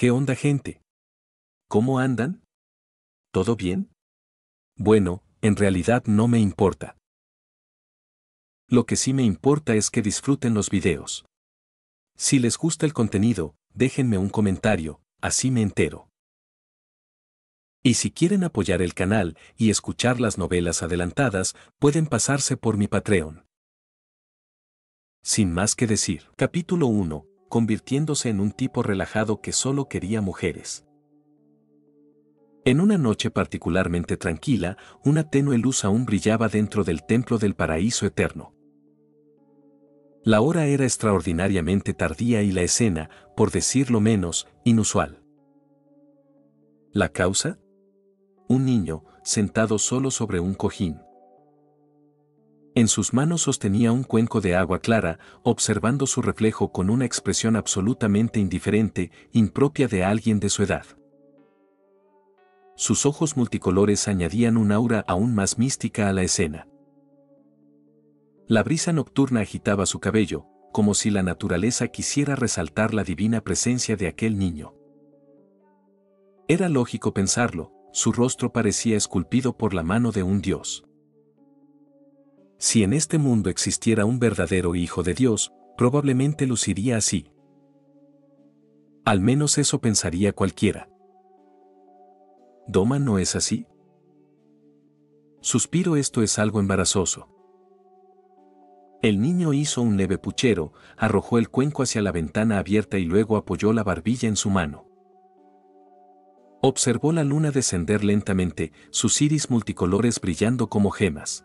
¿Qué onda, gente? ¿Cómo andan? ¿Todo bien? Bueno, en realidad no me importa. Lo que sí me importa es que disfruten los videos. Si les gusta el contenido, déjenme un comentario, así me entero. Y si quieren apoyar el canal y escuchar las novelas adelantadas, pueden pasarse por mi Patreon. Sin más que decir, capítulo 1, convirtiéndose en un tipo relajado que solo quería mujeres. En una noche particularmente tranquila, una tenue luz aún brillaba dentro del templo del paraíso eterno. La hora era extraordinariamente tardía y la escena, por decirlo menos, inusual. ¿La causa? Un niño, sentado solo sobre un cojín. En sus manos sostenía un cuenco de agua clara, observando su reflejo con una expresión absolutamente indiferente, impropia de alguien de su edad. Sus ojos multicolores añadían un aura aún más mística a la escena. La brisa nocturna agitaba su cabello, como si la naturaleza quisiera resaltar la divina presencia de aquel niño. Era lógico pensarlo, su rostro parecía esculpido por la mano de un dios. Si en este mundo existiera un verdadero hijo de Dios, probablemente luciría así. Al menos eso pensaría cualquiera. ¿Doma no es así? Suspiro, esto es algo embarazoso. El niño hizo un leve puchero, arrojó el cuenco hacia la ventana abierta y luego apoyó la barbilla en su mano. Observó la luna descender lentamente, sus iris multicolores brillando como gemas.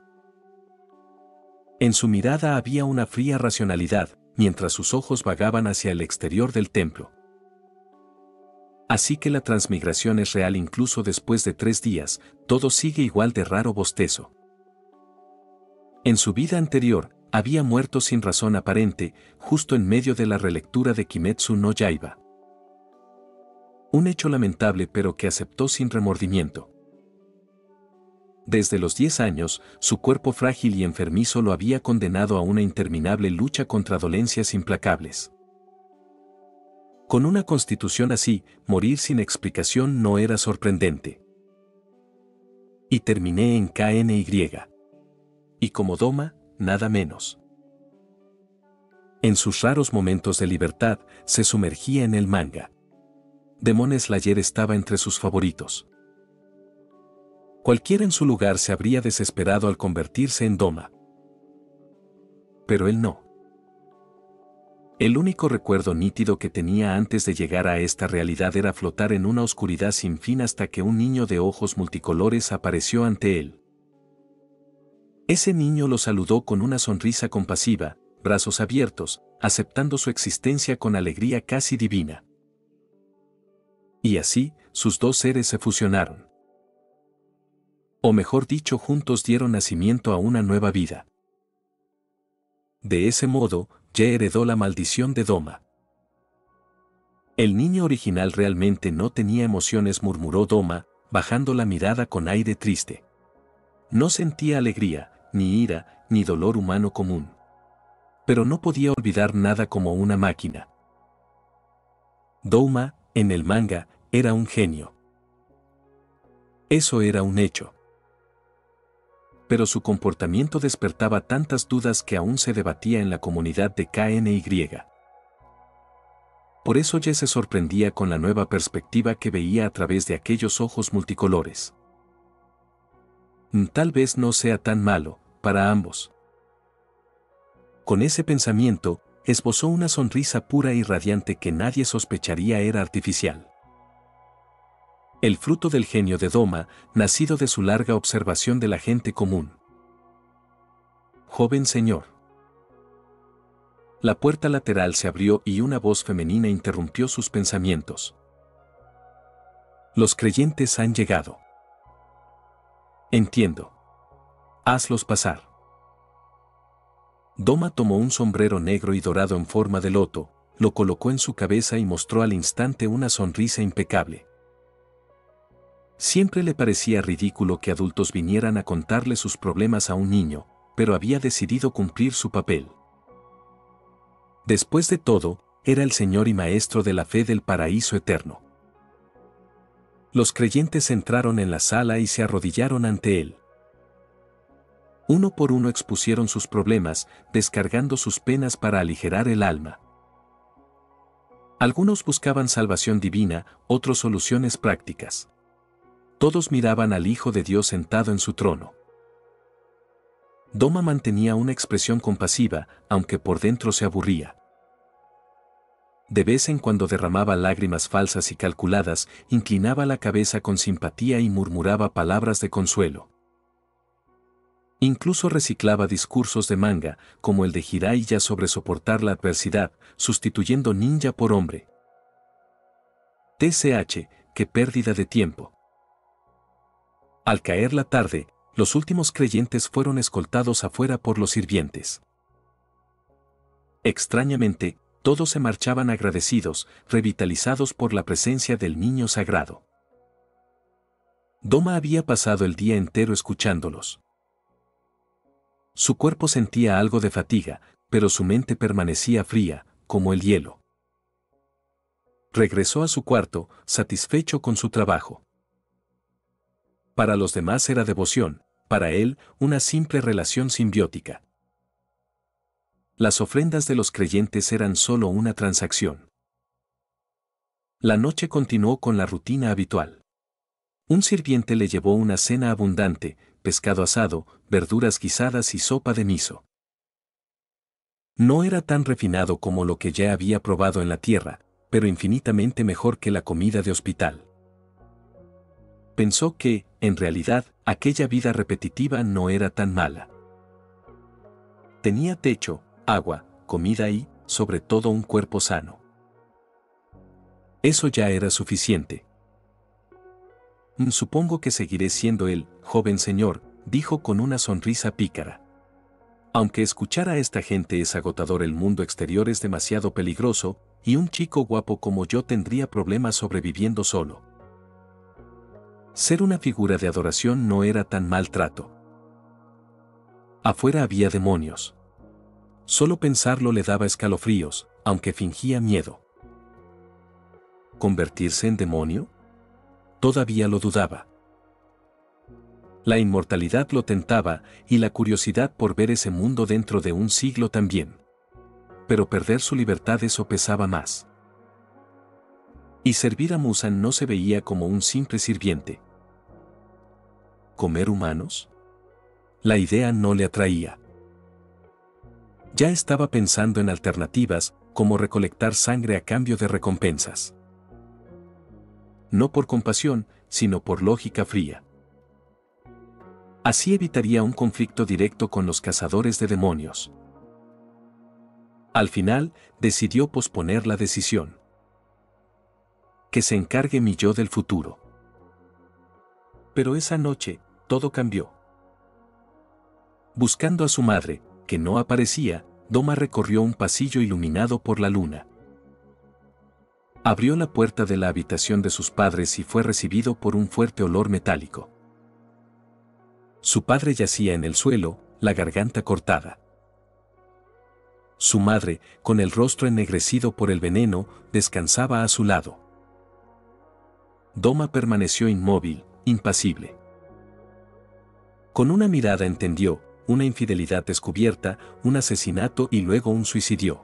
En su mirada había una fría racionalidad, mientras sus ojos vagaban hacia el exterior del templo. Así que la transmigración es real incluso después de 3 días, todo sigue igual de raro, bostezo. En su vida anterior, había muerto sin razón aparente, justo en medio de la relectura de Kimetsu no Yaiba. Un hecho lamentable pero que aceptó sin remordimiento. Desde los 10 años, su cuerpo frágil y enfermizo lo había condenado a una interminable lucha contra dolencias implacables. Con una constitución así, morir sin explicación no era sorprendente. Y terminé en KNY. Y como Doma, nada menos. En sus raros momentos de libertad, se sumergía en el manga. Demon Slayer estaba entre sus favoritos. Cualquiera en su lugar se habría desesperado al convertirse en Doma. Pero él no. El único recuerdo nítido que tenía antes de llegar a esta realidad era flotar en una oscuridad sin fin hasta que un niño de ojos multicolores apareció ante él. Ese niño lo saludó con una sonrisa compasiva, brazos abiertos, aceptando su existencia con alegría casi divina. Y así, sus dos seres se fusionaron. O mejor dicho, juntos dieron nacimiento a una nueva vida. De ese modo, Ye heredó la maldición de Doma. El niño original realmente no tenía emociones, murmuró Doma, bajando la mirada con aire triste. No sentía alegría, ni ira, ni dolor humano común. Pero no podía olvidar nada como una máquina. Doma, en el manga, era un genio. Eso era un hecho. Pero su comportamiento despertaba tantas dudas que aún se debatía en la comunidad de KNY. Por eso Ye se sorprendía con la nueva perspectiva que veía a través de aquellos ojos multicolores. Tal vez no sea tan malo, para ambos. Con ese pensamiento, esbozó una sonrisa pura y radiante que nadie sospecharía era artificial. El fruto del genio de Doma, nacido de su larga observación de la gente común. Joven señor. La puerta lateral se abrió y una voz femenina interrumpió sus pensamientos. Los creyentes han llegado. Entiendo. Hazlos pasar. Doma tomó un sombrero negro y dorado en forma de loto, lo colocó en su cabeza y mostró al instante una sonrisa impecable. Siempre le parecía ridículo que adultos vinieran a contarle sus problemas a un niño, pero había decidido cumplir su papel. Después de todo, era el señor y maestro de la fe del paraíso eterno. Los creyentes entraron en la sala y se arrodillaron ante él. Uno por uno expusieron sus problemas, descargando sus penas para aligerar el alma. Algunos buscaban salvación divina, otros soluciones prácticas. Todos miraban al Hijo de Dios sentado en su trono. Doma mantenía una expresión compasiva, aunque por dentro se aburría. De vez en cuando derramaba lágrimas falsas y calculadas, inclinaba la cabeza con simpatía y murmuraba palabras de consuelo. Incluso reciclaba discursos de manga, como el de Jiraiya sobre soportar la adversidad, sustituyendo ninja por hombre. TCH, qué pérdida de tiempo. Al caer la tarde, los últimos creyentes fueron escoltados afuera por los sirvientes. Extrañamente, todos se marchaban agradecidos, revitalizados por la presencia del niño sagrado. Doma había pasado el día entero escuchándolos. Su cuerpo sentía algo de fatiga, pero su mente permanecía fría, como el hielo. Regresó a su cuarto, satisfecho con su trabajo. Para los demás era devoción, para él, una simple relación simbiótica. Las ofrendas de los creyentes eran solo una transacción. La noche continuó con la rutina habitual. Un sirviente le llevó una cena abundante, pescado asado, verduras guisadas y sopa de miso. No era tan refinado como lo que ya había probado en la tierra, pero infinitamente mejor que la comida de hospital. Pensó que, en realidad, aquella vida repetitiva no era tan mala. Tenía techo, agua, comida y, sobre todo, un cuerpo sano. Eso ya era suficiente. Supongo que seguiré siendo el joven señor, dijo con una sonrisa pícara. Aunque escuchar a esta gente es agotador, el mundo exterior es demasiado peligroso, y un chico guapo como yo tendría problemas sobreviviendo solo. Ser una figura de adoración no era tan mal trato. Afuera había demonios. Solo pensarlo le daba escalofríos, aunque fingía miedo. ¿Convertirse en demonio? Todavía lo dudaba. La inmortalidad lo tentaba, y la curiosidad por ver ese mundo dentro de un siglo también. Pero perder su libertad, eso pesaba más. Y servir a Muzan no se veía como un simple sirviente. ¿Comer humanos? La idea no le atraía. Ya estaba pensando en alternativas, como recolectar sangre a cambio de recompensas. No por compasión, sino por lógica fría. Así evitaría un conflicto directo con los cazadores de demonios. Al final, decidió posponer la decisión. Que se encargue mi yo del futuro. Pero esa noche, todo cambió. Buscando a su madre, que no aparecía, Doma recorrió un pasillo iluminado por la luna. Abrió la puerta de la habitación de sus padres y fue recibido por un fuerte olor metálico. Su padre yacía en el suelo, la garganta cortada. Su madre, con el rostro ennegrecido por el veneno, descansaba a su lado. Doma permaneció inmóvil, impasible. Con una mirada entendió, una infidelidad descubierta, un asesinato y luego un suicidio.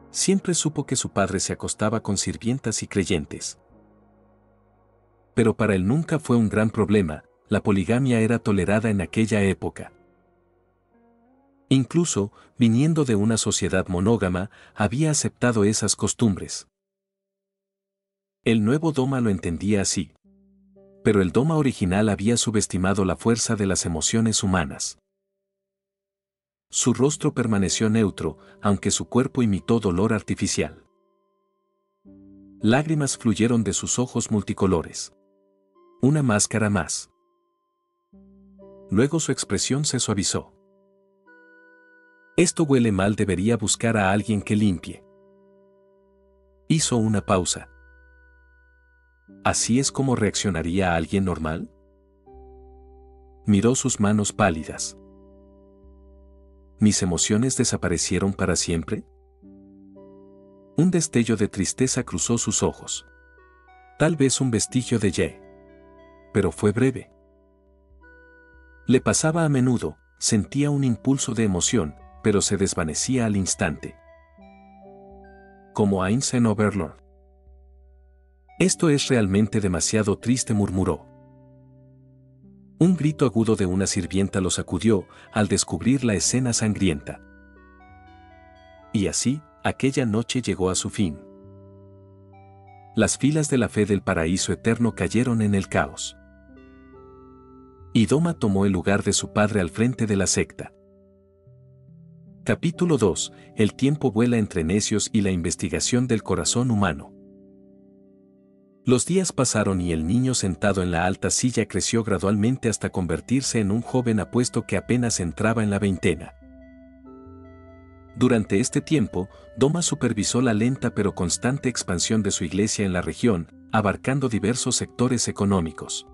Siempre supo que su padre se acostaba con sirvientas y creyentes. Pero para él nunca fue un gran problema, la poligamia era tolerada en aquella época. Incluso, viniendo de una sociedad monógama, había aceptado esas costumbres. El nuevo Doma lo entendía así. Pero el Doma original había subestimado la fuerza de las emociones humanas. Su rostro permaneció neutro, aunque su cuerpo imitó dolor artificial. Lágrimas fluyeron de sus ojos multicolores. Una máscara más. Luego su expresión se suavizó. Esto huele mal, debería buscar a alguien que limpie. Hizo una pausa. ¿Así es como reaccionaría alguien normal? Miró sus manos pálidas. ¿Mis emociones desaparecieron para siempre? Un destello de tristeza cruzó sus ojos. Tal vez un vestigio de Ye. Pero fue breve. Le pasaba a menudo, sentía un impulso de emoción, pero se desvanecía al instante. Como Einstein Overlord. Esto es realmente demasiado triste, murmuró. Un grito agudo de una sirvienta lo sacudió al descubrir la escena sangrienta. Y así, aquella noche llegó a su fin. Las filas de la fe del paraíso eterno cayeron en el caos. Y Doma tomó el lugar de su padre al frente de la secta. Capítulo 2. El tiempo vuela entre necios y la investigación del corazón humano. Los días pasaron y el niño sentado en la alta silla creció gradualmente hasta convertirse en un joven apuesto que apenas entraba en la veintena. Durante este tiempo, Doma supervisó la lenta pero constante expansión de su iglesia en la región, abarcando diversos sectores económicos.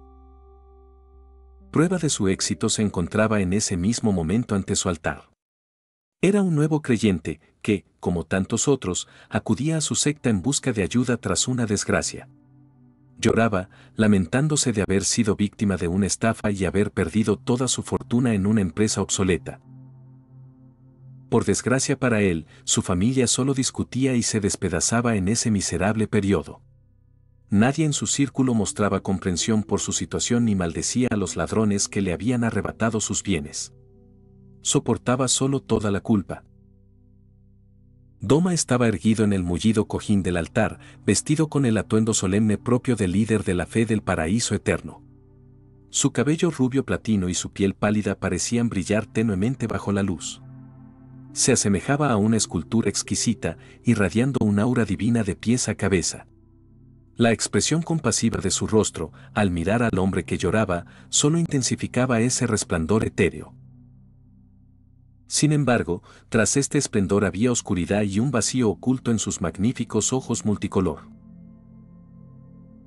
Prueba de su éxito se encontraba en ese mismo momento ante su altar. Era un nuevo creyente que, como tantos otros, acudía a su secta en busca de ayuda tras una desgracia. Lloraba, lamentándose de haber sido víctima de una estafa y haber perdido toda su fortuna en una empresa obsoleta. Por desgracia para él, su familia solo discutía y se despedazaba en ese miserable periodo. Nadie en su círculo mostraba comprensión por su situación ni maldecía a los ladrones que le habían arrebatado sus bienes. Soportaba solo toda la culpa. Doma estaba erguido en el mullido cojín del altar, vestido con el atuendo solemne propio del líder de la fe del paraíso eterno. Su cabello rubio platino y su piel pálida parecían brillar tenuemente bajo la luz. Se asemejaba a una escultura exquisita, irradiando un aura divina de pies a cabeza. La expresión compasiva de su rostro, al mirar al hombre que lloraba, solo intensificaba ese resplandor etéreo. Sin embargo, tras este esplendor había oscuridad y un vacío oculto en sus magníficos ojos multicolor.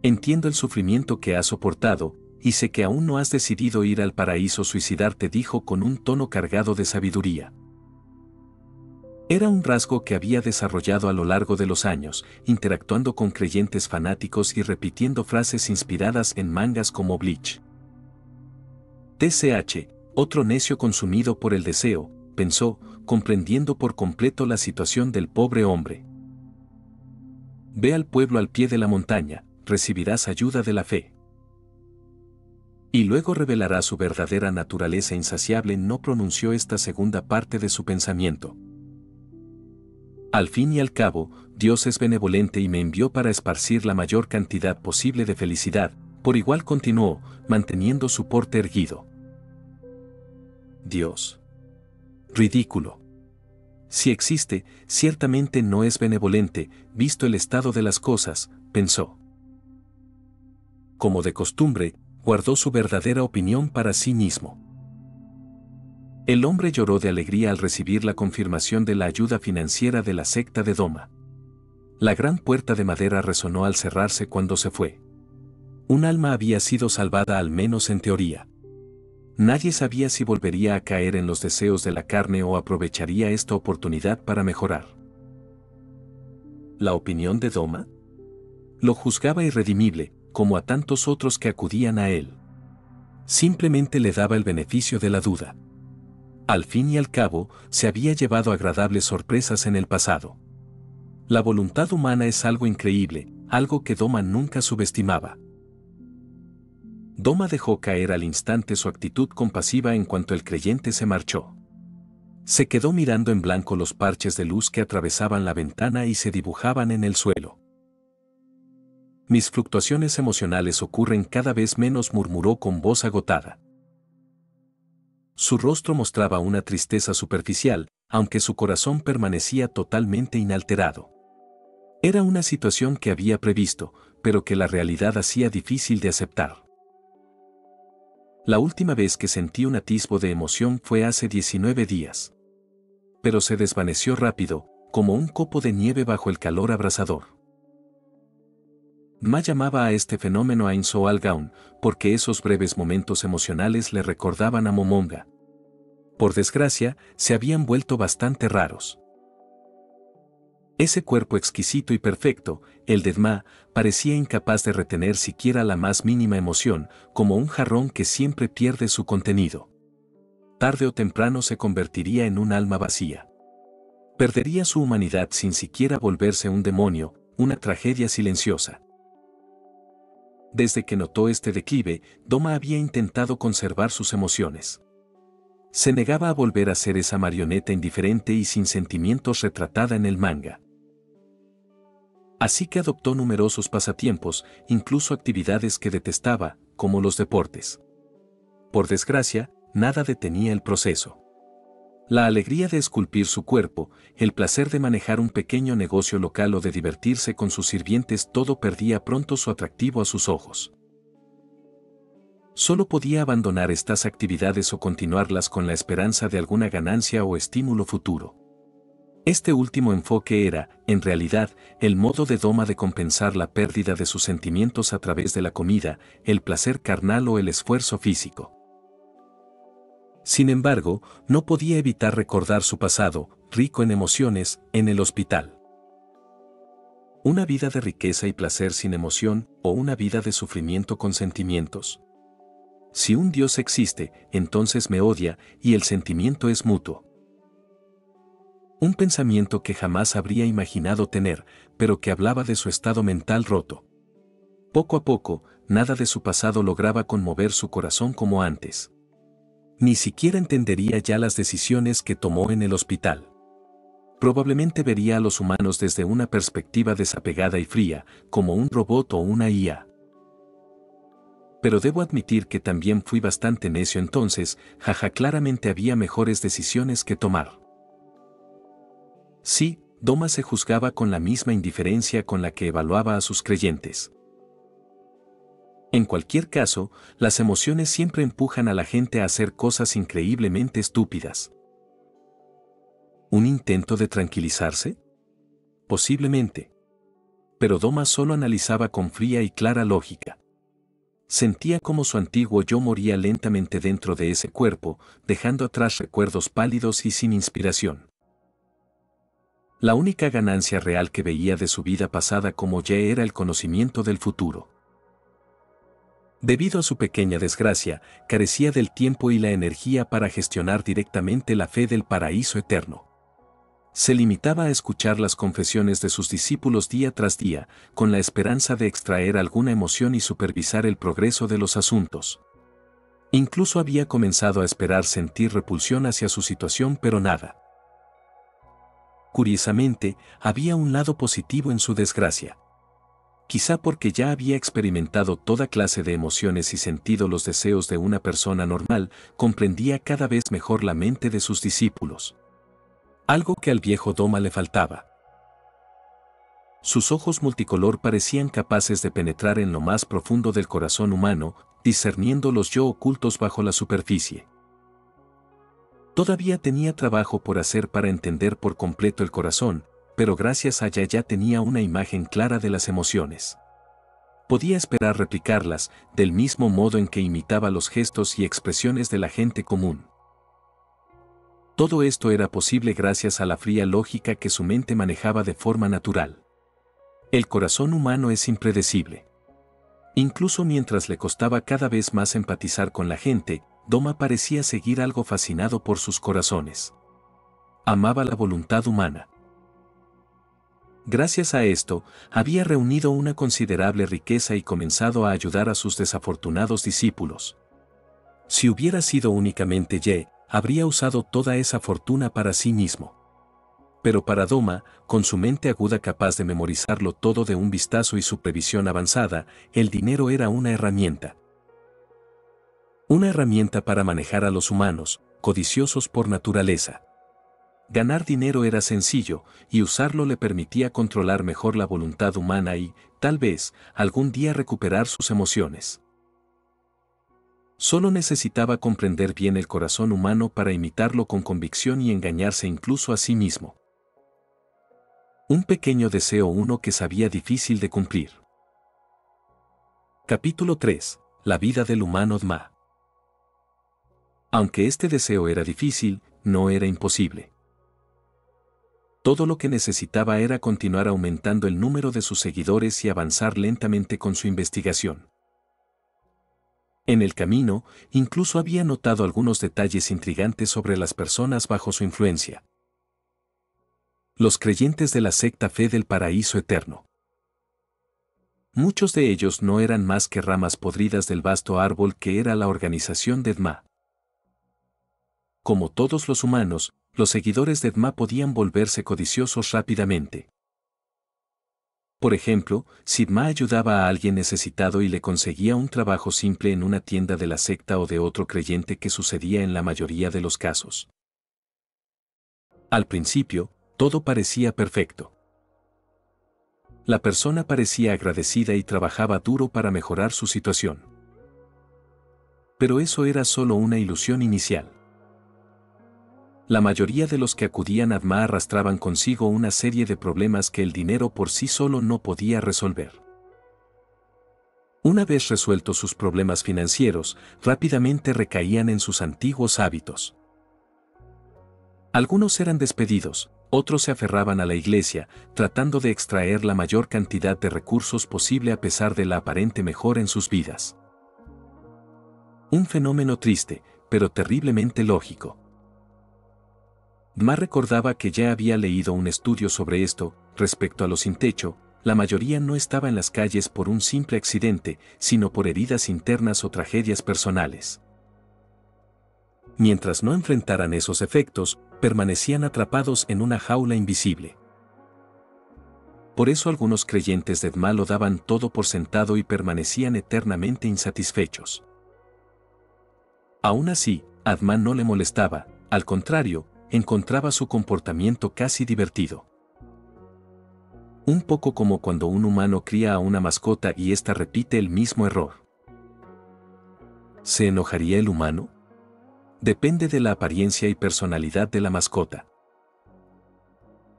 Entiendo el sufrimiento que has soportado, y sé que aún no has decidido ir al paraíso suicidarte, dijo con un tono cargado de sabiduría. Era un rasgo que había desarrollado a lo largo de los años, interactuando con creyentes fanáticos y repitiendo frases inspiradas en mangas como Bleach. TCH, otro necio consumido por el deseo, pensó, comprendiendo por completo la situación del pobre hombre. Ve al pueblo al pie de la montaña, recibirás ayuda de la fe. Y luego revelará su verdadera naturaleza insaciable. No pronunció esta segunda parte de su pensamiento. Al fin y al cabo, Dios es benevolente y me envió para esparcir la mayor cantidad posible de felicidad, por igual continuó, manteniendo su porte erguido. Dios. Ridículo. Si existe, ciertamente no es benevolente, visto el estado de las cosas, pensó. Como de costumbre, guardó su verdadera opinión para sí mismo. El hombre lloró de alegría al recibir la confirmación de la ayuda financiera de la secta de Doma. La gran puerta de madera resonó al cerrarse cuando se fue. Un alma había sido salvada, al menos en teoría. Nadie sabía si volvería a caer en los deseos de la carne o aprovecharía esta oportunidad para mejorar. ¿La opinión de Doma? Lo juzgaba irredimible, como a tantos otros que acudían a él. Simplemente le daba el beneficio de la duda. Al fin y al cabo, se había llevado agradables sorpresas en el pasado. La voluntad humana es algo increíble, algo que Doma nunca subestimaba. Doma dejó caer al instante su actitud compasiva en cuanto el creyente se marchó. Se quedó mirando en blanco los parches de luz que atravesaban la ventana y se dibujaban en el suelo. Mis fluctuaciones emocionales ocurren cada vez menos, murmuró con voz agotada. Su rostro mostraba una tristeza superficial, aunque su corazón permanecía totalmente inalterado. Era una situación que había previsto, pero que la realidad hacía difícil de aceptar. La última vez que sentí un atisbo de emoción fue hace 19 días. Pero se desvaneció rápido, como un copo de nieve bajo el calor abrasador. Ma llamaba a este fenómeno Ain Soal Gaun, porque esos breves momentos emocionales le recordaban a Momonga. Por desgracia, se habían vuelto bastante raros. Ese cuerpo exquisito y perfecto, el de Dma, parecía incapaz de retener siquiera la más mínima emoción, como un jarrón que siempre pierde su contenido. Tarde o temprano se convertiría en un alma vacía. Perdería su humanidad sin siquiera volverse un demonio, una tragedia silenciosa. Desde que notó este declive, Doma había intentado conservar sus emociones. Se negaba a volver a ser esa marioneta indiferente y sin sentimientos retratada en el manga. Así que adoptó numerosos pasatiempos, incluso actividades que detestaba, como los deportes. Por desgracia, nada detenía el proceso. La alegría de esculpir su cuerpo, el placer de manejar un pequeño negocio local o de divertirse con sus sirvientes, todo perdía pronto su atractivo a sus ojos. Solo podía abandonar estas actividades o continuarlas con la esperanza de alguna ganancia o estímulo futuro. Este último enfoque era, en realidad, el modo de Doma de compensar la pérdida de sus sentimientos a través de la comida, el placer carnal o el esfuerzo físico. Sin embargo, no podía evitar recordar su pasado, rico en emociones, en el hospital. Una vida de riqueza y placer sin emoción, o una vida de sufrimiento con sentimientos. Si un Dios existe, entonces me odia, y el sentimiento es mutuo. Un pensamiento que jamás habría imaginado tener, pero que hablaba de su estado mental roto. Poco a poco, nada de su pasado lograba conmover su corazón como antes. Ni siquiera entendería ya las decisiones que tomó en el hospital. Probablemente vería a los humanos desde una perspectiva desapegada y fría, como un robot o una IA. Pero debo admitir que también fui bastante necio entonces, claramente había mejores decisiones que tomar. Sí, Doma se juzgaba con la misma indiferencia con la que evaluaba a sus creyentes. En cualquier caso, las emociones siempre empujan a la gente a hacer cosas increíblemente estúpidas. ¿Un intento de tranquilizarse? Posiblemente. Pero Doma solo analizaba con fría y clara lógica. Sentía como su antiguo yo moría lentamente dentro de ese cuerpo, dejando atrás recuerdos pálidos y sin inspiración. La única ganancia real que veía de su vida pasada como ya era el conocimiento del futuro. Debido a su pequeña desgracia, carecía del tiempo y la energía para gestionar directamente la fe del paraíso eterno. Se limitaba a escuchar las confesiones de sus discípulos día tras día, con la esperanza de extraer alguna emoción y supervisar el progreso de los asuntos. Incluso había comenzado a esperar sentir repulsión hacia su situación, pero nada. Curiosamente, había un lado positivo en su desgracia. Quizá porque ya había experimentado toda clase de emociones y sentido los deseos de una persona normal, comprendía cada vez mejor la mente de sus discípulos. Algo que al viejo Doma le faltaba. Sus ojos multicolor parecían capaces de penetrar en lo más profundo del corazón humano, discerniendo los yo ocultos bajo la superficie. Todavía tenía trabajo por hacer para entender por completo el corazón, pero gracias a ella ya tenía una imagen clara de las emociones. Podía esperar replicarlas, del mismo modo en que imitaba los gestos y expresiones de la gente común. Todo esto era posible gracias a la fría lógica que su mente manejaba de forma natural. El corazón humano es impredecible. Incluso mientras le costaba cada vez más empatizar con la gente, Doma parecía seguir algo fascinado por sus corazones. Amaba la voluntad humana. Gracias a esto, había reunido una considerable riqueza y comenzado a ayudar a sus desafortunados discípulos. Si hubiera sido únicamente Ye, habría usado toda esa fortuna para sí mismo. Pero para Doma, con su mente aguda capaz de memorizarlo todo de un vistazo y su previsión avanzada, el dinero era una herramienta. Una herramienta para manejar a los humanos, codiciosos por naturaleza. Ganar dinero era sencillo, y usarlo le permitía controlar mejor la voluntad humana y, tal vez, algún día recuperar sus emociones. Solo necesitaba comprender bien el corazón humano para imitarlo con convicción y engañarse incluso a sí mismo. Un pequeño deseo uno que sabía difícil de cumplir. Capítulo 3. La vida del humano Dma. Aunque este deseo era difícil, no era imposible. Todo lo que necesitaba era continuar aumentando el número de sus seguidores y avanzar lentamente con su investigación. En el camino, incluso había notado algunos detalles intrigantes sobre las personas bajo su influencia. Los creyentes de la secta Fe del Paraíso Eterno. Muchos de ellos no eran más que ramas podridas del vasto árbol que era la organización de Dma. Como todos los humanos, los seguidores de Dma podían volverse codiciosos rápidamente. Por ejemplo, si Dma ayudaba a alguien necesitado y le conseguía un trabajo simple en una tienda de la secta o de otro creyente, que sucedía en la mayoría de los casos. Al principio, todo parecía perfecto. La persona parecía agradecida y trabajaba duro para mejorar su situación. Pero eso era solo una ilusión inicial. La mayoría de los que acudían a Dma arrastraban consigo una serie de problemas que el dinero por sí solo no podía resolver. Una vez resueltos sus problemas financieros, rápidamente recaían en sus antiguos hábitos. Algunos eran despedidos, otros se aferraban a la iglesia, tratando de extraer la mayor cantidad de recursos posible a pesar de la aparente mejora en sus vidas. Un fenómeno triste, pero terriblemente lógico. Dma recordaba que ya había leído un estudio sobre esto. Respecto a los sin techo, la mayoría no estaba en las calles por un simple accidente, sino por heridas internas o tragedias personales. Mientras no enfrentaran esos efectos, permanecían atrapados en una jaula invisible. Por eso algunos creyentes de Dma lo daban todo por sentado y permanecían eternamente insatisfechos. Aún así, a Dma no le molestaba, al contrario, encontraba su comportamiento casi divertido. Un poco como cuando un humano cría a una mascota y ésta repite el mismo error. ¿Se enojaría el humano? Depende de la apariencia y personalidad de la mascota.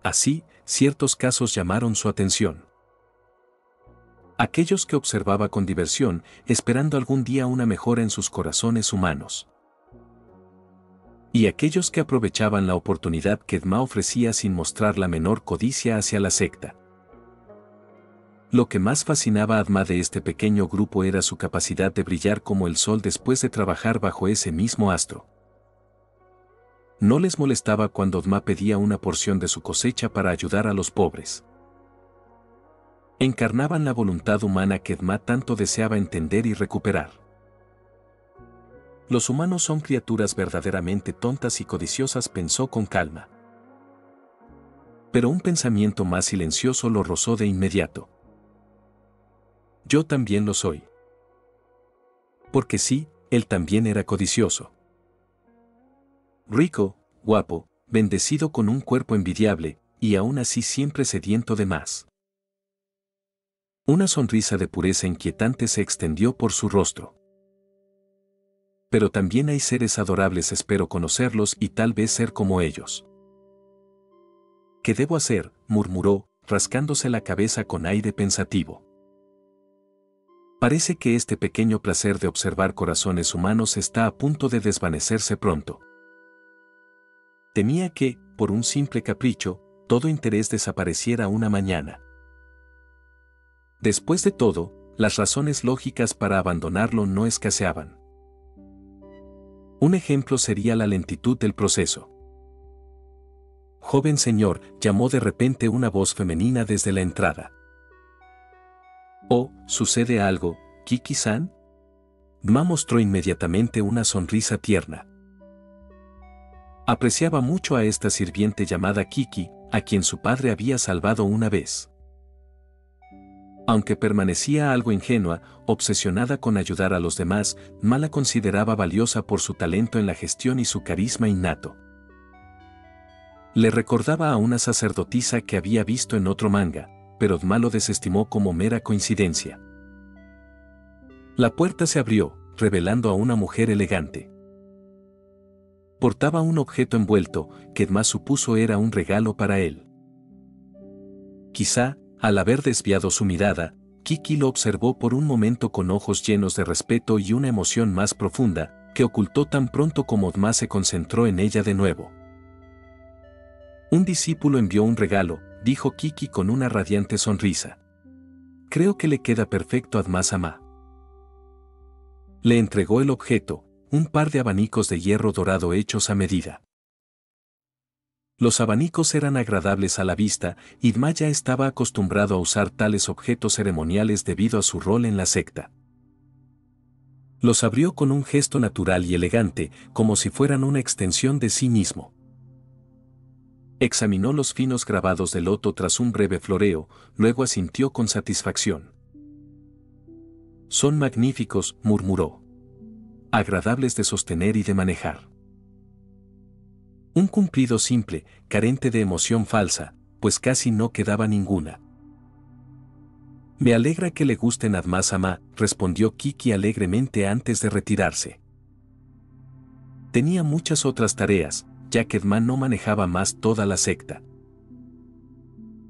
Así, ciertos casos llamaron su atención. Aquellos que observaba con diversión, esperando algún día una mejora en sus corazones humanos. Y aquellos que aprovechaban la oportunidad que Dma ofrecía sin mostrar la menor codicia hacia la secta. Lo que más fascinaba a Dma de este pequeño grupo era su capacidad de brillar como el sol después de trabajar bajo ese mismo astro. No les molestaba cuando Dma pedía una porción de su cosecha para ayudar a los pobres. Encarnaban la voluntad humana que Dma tanto deseaba entender y recuperar. Los humanos son criaturas verdaderamente tontas y codiciosas, pensó con calma. Pero un pensamiento más silencioso lo rozó de inmediato. Yo también lo soy. Porque sí, él también era codicioso. Rico, guapo, bendecido con un cuerpo envidiable, y aún así siempre sediento de más. Una sonrisa de pureza inquietante se extendió por su rostro. Pero también hay seres adorables, espero conocerlos y tal vez ser como ellos. ¿Qué debo hacer?, murmuró, rascándose la cabeza con aire pensativo. Parece que este pequeño placer de observar corazones humanos está a punto de desvanecerse pronto. Temía que, por un simple capricho, todo interés desapareciera una mañana. Después de todo, las razones lógicas para abandonarlo no escaseaban. Un ejemplo sería la lentitud del proceso. «Joven señor», llamó de repente una voz femenina desde la entrada. «Oh, ¿sucede algo, Kiki-san?». Dma mostró inmediatamente una sonrisa tierna. Apreciaba mucho a esta sirviente llamada Kiki, a quien su padre había salvado una vez. Aunque permanecía algo ingenua, obsesionada con ayudar a los demás, Dma la consideraba valiosa por su talento en la gestión y su carisma innato. Le recordaba a una sacerdotisa que había visto en otro manga, pero Dma lo desestimó como mera coincidencia. La puerta se abrió, revelando a una mujer elegante. Portaba un objeto envuelto, que Dma supuso era un regalo para él. Quizá, al haber desviado su mirada, Kiki lo observó por un momento con ojos llenos de respeto y una emoción más profunda, que ocultó tan pronto como Dma se concentró en ella de nuevo. Un discípulo envió un regalo, dijo Kiki con una radiante sonrisa. Creo que le queda perfecto a Adma-sama. Le entregó el objeto, un par de abanicos de hierro dorado hechos a medida. Los abanicos eran agradables a la vista, y Dma ya estaba acostumbrado a usar tales objetos ceremoniales debido a su rol en la secta. Los abrió con un gesto natural y elegante, como si fueran una extensión de sí mismo. Examinó los finos grabados de loto tras un breve floreo, luego asintió con satisfacción. Son magníficos, murmuró. Agradables de sostener y de manejar. Un cumplido simple, carente de emoción falsa, pues casi no quedaba ninguna. Me alegra que le gusten a Adma-sama, respondió Kiki alegremente antes de retirarse. Tenía muchas otras tareas, ya que Dma no manejaba más toda la secta.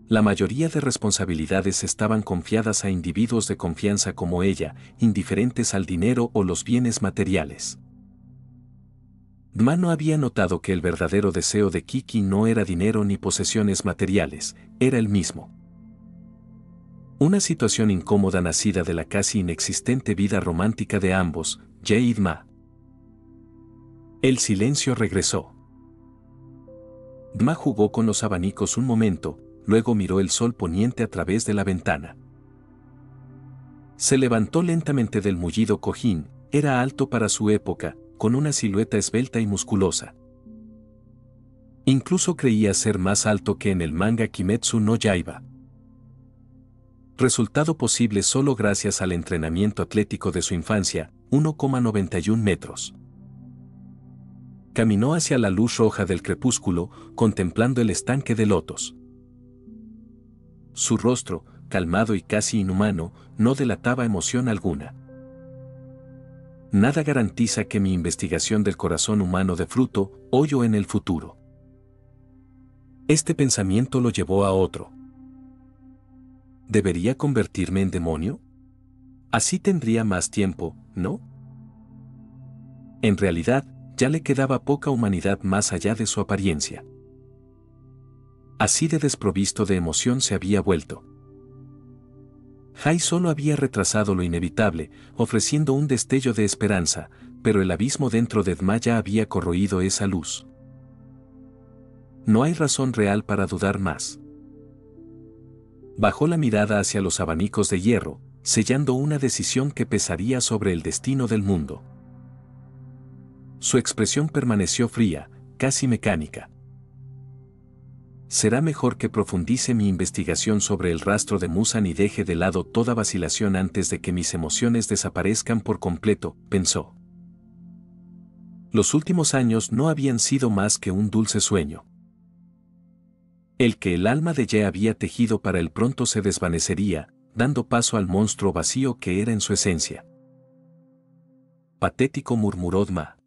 La mayoría de responsabilidades estaban confiadas a individuos de confianza como ella, indiferentes al dinero o los bienes materiales. Dma no había notado que el verdadero deseo de Kiki no era dinero ni posesiones materiales, era el mismo. Una situación incómoda nacida de la casi inexistente vida romántica de ambos, Jae y Dma. El silencio regresó. Dma jugó con los abanicos un momento, luego miró el sol poniente a través de la ventana. Se levantó lentamente del mullido cojín, era alto para su época, con una silueta esbelta y musculosa. Incluso creía ser más alto que en el manga Kimetsu no Yaiba. Resultado posible solo gracias al entrenamiento atlético de su infancia, 1,91 metros. Caminó hacia la luz roja del crepúsculo, contemplando el estanque de lotos. Su rostro, calmado y casi inhumano, no delataba emoción alguna. Nada garantiza que mi investigación del corazón humano dé fruto, hoy o en el futuro. Este pensamiento lo llevó a otro. ¿Debería convertirme en demonio? Así tendría más tiempo, ¿no? En realidad, ya le quedaba poca humanidad más allá de su apariencia. Así de desprovisto de emoción se había vuelto. Jai solo había retrasado lo inevitable, ofreciendo un destello de esperanza, pero el abismo dentro de Dma ya había corroído esa luz. No hay razón real para dudar más. Bajó la mirada hacia los abanicos de hierro, sellando una decisión que pesaría sobre el destino del mundo. Su expresión permaneció fría, casi mecánica. Será mejor que profundice mi investigación sobre el rastro de Muzan y deje de lado toda vacilación antes de que mis emociones desaparezcan por completo, pensó. Los últimos años no habían sido más que un dulce sueño. El que el alma de Ye había tejido para él pronto se desvanecería, dando paso al monstruo vacío que era en su esencia. Patético, murmuró Dma.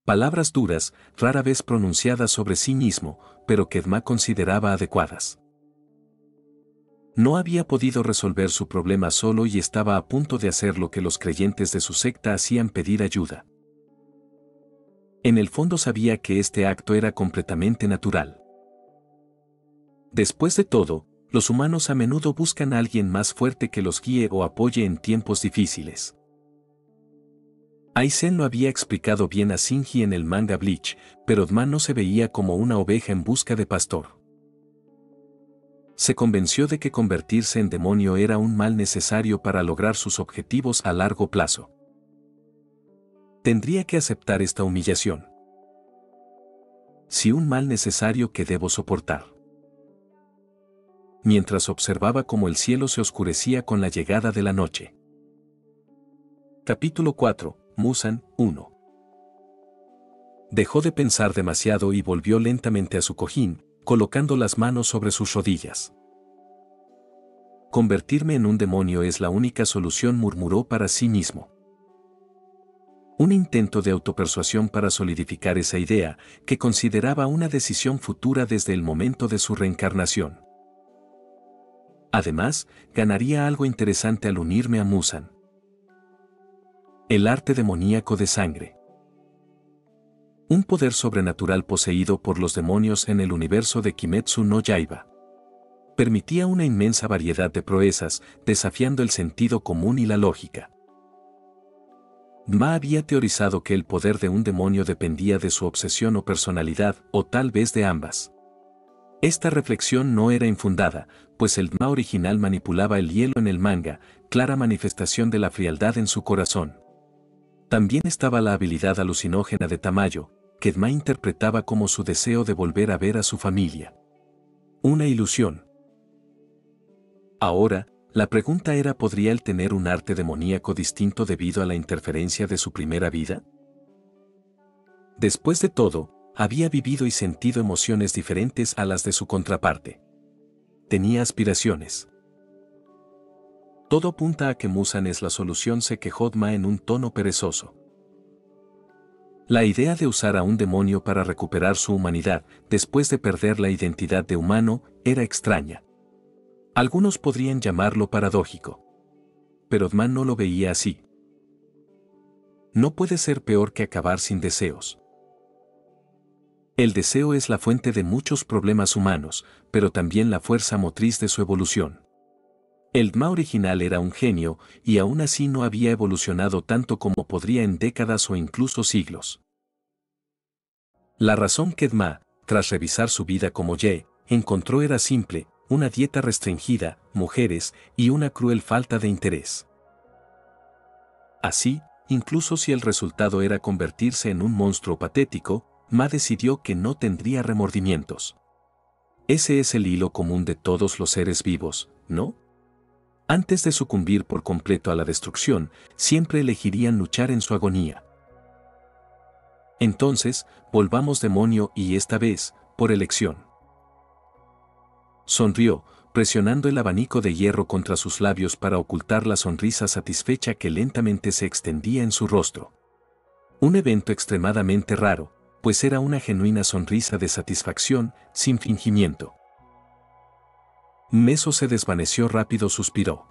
Palabras duras, rara vez pronunciadas sobre sí mismo, pero que Dma consideraba adecuadas. No había podido resolver su problema solo y estaba a punto de hacer lo que los creyentes de su secta hacían: pedir ayuda. En el fondo sabía que este acto era completamente natural. Después de todo, los humanos a menudo buscan a alguien más fuerte que los guíe o apoye en tiempos difíciles. Aizen lo había explicado bien a Shinji en el manga Bleach, pero Dma no se veía como una oveja en busca de pastor. Se convenció de que convertirse en demonio era un mal necesario para lograr sus objetivos a largo plazo. Tendría que aceptar esta humillación. Sí, un mal necesario que debo soportar. Mientras observaba cómo el cielo se oscurecía con la llegada de la noche. Capítulo 4. Muzan 1. Dejó de pensar demasiado y volvió lentamente a su cojín, colocando las manos sobre sus rodillas. Convertirme en un demonio es la única solución, murmuró para sí mismo. Un intento de autopersuasión para solidificar esa idea, que consideraba una decisión futura desde el momento de su reencarnación. Además, ganaría algo interesante al unirme a Muzan. El arte demoníaco de sangre. Un poder sobrenatural poseído por los demonios en el universo de Kimetsu no Yaiba. Permitía una inmensa variedad de proezas, desafiando el sentido común y la lógica. Ma había teorizado que el poder de un demonio dependía de su obsesión o personalidad, o tal vez de ambas. Esta reflexión no era infundada, pues el Ma original manipulaba el hielo en el manga, clara manifestación de la frialdad en su corazón. También estaba la habilidad alucinógena de Tamayo, que Ma interpretaba como su deseo de volver a ver a su familia. Una ilusión. Ahora, la pregunta era: ¿podría él tener un arte demoníaco distinto debido a la interferencia de su primera vida? Después de todo, había vivido y sentido emociones diferentes a las de su contraparte. Tenía aspiraciones. Todo apunta a que Muzan es la solución, se quejó Ma en un tono perezoso. La idea de usar a un demonio para recuperar su humanidad, después de perder la identidad de humano, era extraña. Algunos podrían llamarlo paradójico. Pero Ma no lo veía así. No puede ser peor que acabar sin deseos. El deseo es la fuente de muchos problemas humanos, pero también la fuerza motriz de su evolución. El Ma original era un genio, y aún así no había evolucionado tanto como podría en décadas o incluso siglos. La razón que Ma, tras revisar su vida como Ye, encontró era simple: una dieta restringida, mujeres, y una cruel falta de interés. Así, incluso si el resultado era convertirse en un monstruo patético, Ma decidió que no tendría remordimientos. Ese es el hilo común de todos los seres vivos, ¿no? Antes de sucumbir por completo a la destrucción, siempre elegirían luchar en su agonía. Entonces, volvamos demonio, y esta vez, por elección. Sonrió, presionando el abanico de hierro contra sus labios para ocultar la sonrisa satisfecha que lentamente se extendía en su rostro. Un evento extremadamente raro, pues era una genuina sonrisa de satisfacción, sin fingimiento. Meso se desvaneció rápido, suspiró.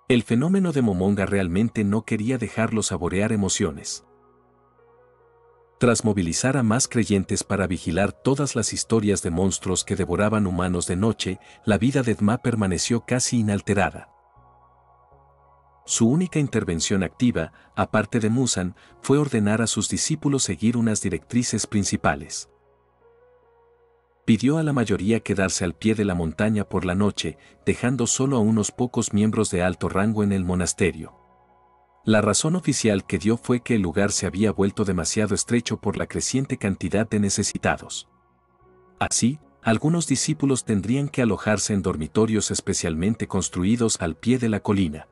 El fenómeno de Momonga realmente no quería dejarlo saborear emociones. Tras movilizar a más creyentes para vigilar todas las historias de monstruos que devoraban humanos de noche, la vida de Ma permaneció casi inalterada. Su única intervención activa, aparte de Muzan, fue ordenar a sus discípulos seguir unas directrices principales. Pidió a la mayoría quedarse al pie de la montaña por la noche, dejando solo a unos pocos miembros de alto rango en el monasterio. La razón oficial que dio fue que el lugar se había vuelto demasiado estrecho por la creciente cantidad de necesitados. Así, algunos discípulos tendrían que alojarse en dormitorios especialmente construidos al pie de la colina.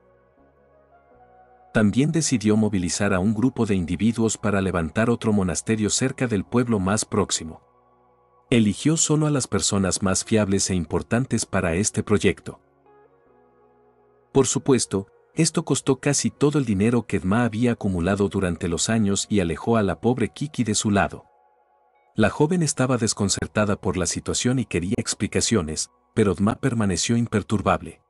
También decidió movilizar a un grupo de individuos para levantar otro monasterio cerca del pueblo más próximo. Eligió solo a las personas más fiables e importantes para este proyecto. Por supuesto, esto costó casi todo el dinero que Ma había acumulado durante los años y alejó a la pobre Kiki de su lado. La joven estaba desconcertada por la situación y quería explicaciones, pero Ma permaneció imperturbable.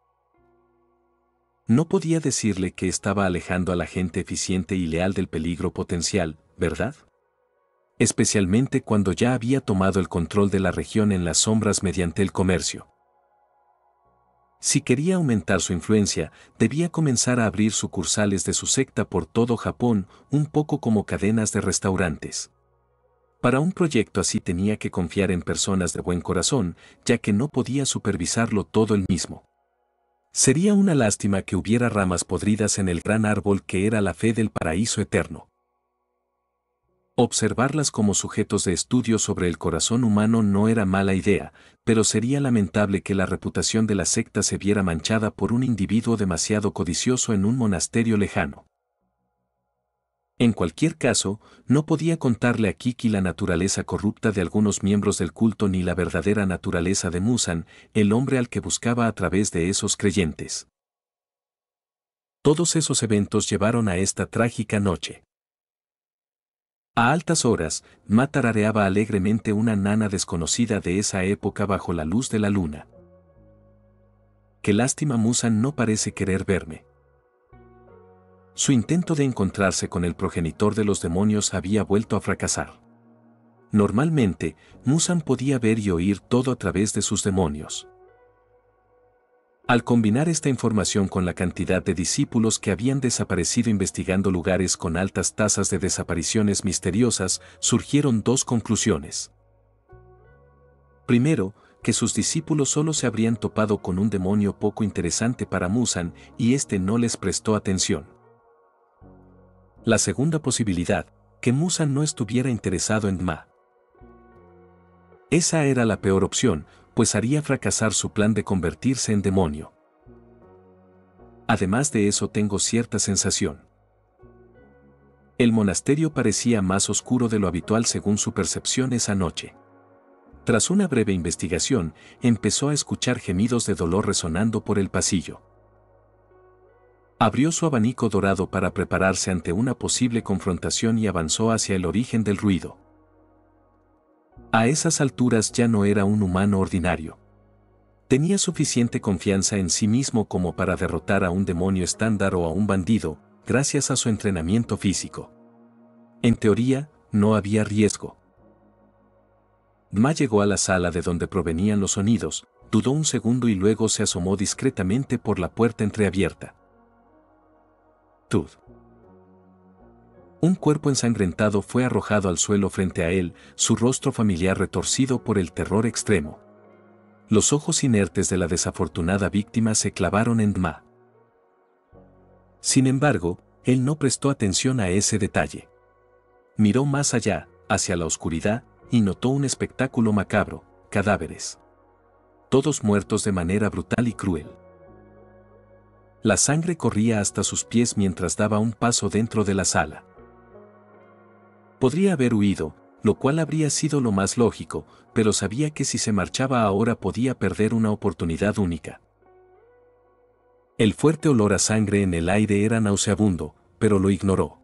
No podía decirle que estaba alejando a la gente eficiente y leal del peligro potencial, ¿verdad? Especialmente cuando ya había tomado el control de la región en las sombras mediante el comercio. Si quería aumentar su influencia, debía comenzar a abrir sucursales de su secta por todo Japón, un poco como cadenas de restaurantes. Para un proyecto así tenía que confiar en personas de buen corazón, ya que no podía supervisarlo todo él mismo. Sería una lástima que hubiera ramas podridas en el gran árbol que era la fe del paraíso eterno. Observarlas como sujetos de estudio sobre el corazón humano no era mala idea, pero sería lamentable que la reputación de la secta se viera manchada por un individuo demasiado codicioso en un monasterio lejano. En cualquier caso, no podía contarle a Kiki la naturaleza corrupta de algunos miembros del culto ni la verdadera naturaleza de Muzan, el hombre al que buscaba a través de esos creyentes. Todos esos eventos llevaron a esta trágica noche. A altas horas, Ma tarareaba alegremente una nana desconocida de esa época bajo la luz de la luna. Qué lástima, Muzan no parece querer verme. Su intento de encontrarse con el progenitor de los demonios había vuelto a fracasar. Normalmente, Muzan podía ver y oír todo a través de sus demonios. Al combinar esta información con la cantidad de discípulos que habían desaparecido investigando lugares con altas tasas de desapariciones misteriosas, surgieron dos conclusiones. Primero, que sus discípulos solo se habrían topado con un demonio poco interesante para Muzan y éste no les prestó atención. La segunda posibilidad, que Muzan no estuviera interesado en Ma. Esa era la peor opción, pues haría fracasar su plan de convertirse en demonio. Además de eso tengo cierta sensación. El monasterio parecía más oscuro de lo habitual según su percepción esa noche. Tras una breve investigación, empezó a escuchar gemidos de dolor resonando por el pasillo. Abrió su abanico dorado para prepararse ante una posible confrontación y avanzó hacia el origen del ruido. A esas alturas ya no era un humano ordinario. Tenía suficiente confianza en sí mismo como para derrotar a un demonio estándar o a un bandido, gracias a su entrenamiento físico. En teoría, no había riesgo. Ma llegó a la sala de donde provenían los sonidos, dudó un segundo y luego se asomó discretamente por la puerta entreabierta. Tud. Un cuerpo ensangrentado fue arrojado al suelo frente a él, su rostro familiar retorcido por el terror extremo. Los ojos inertes de la desafortunada víctima se clavaron en Ma. Sin embargo, él no prestó atención a ese detalle. Miró más allá, hacia la oscuridad, y notó un espectáculo macabro: cadáveres. Todos muertos de manera brutal y cruel. La sangre corría hasta sus pies mientras daba un paso dentro de la sala. Podría haber huido, lo cual habría sido lo más lógico, pero sabía que si se marchaba ahora podía perder una oportunidad única. El fuerte olor a sangre en el aire era nauseabundo, pero lo ignoró.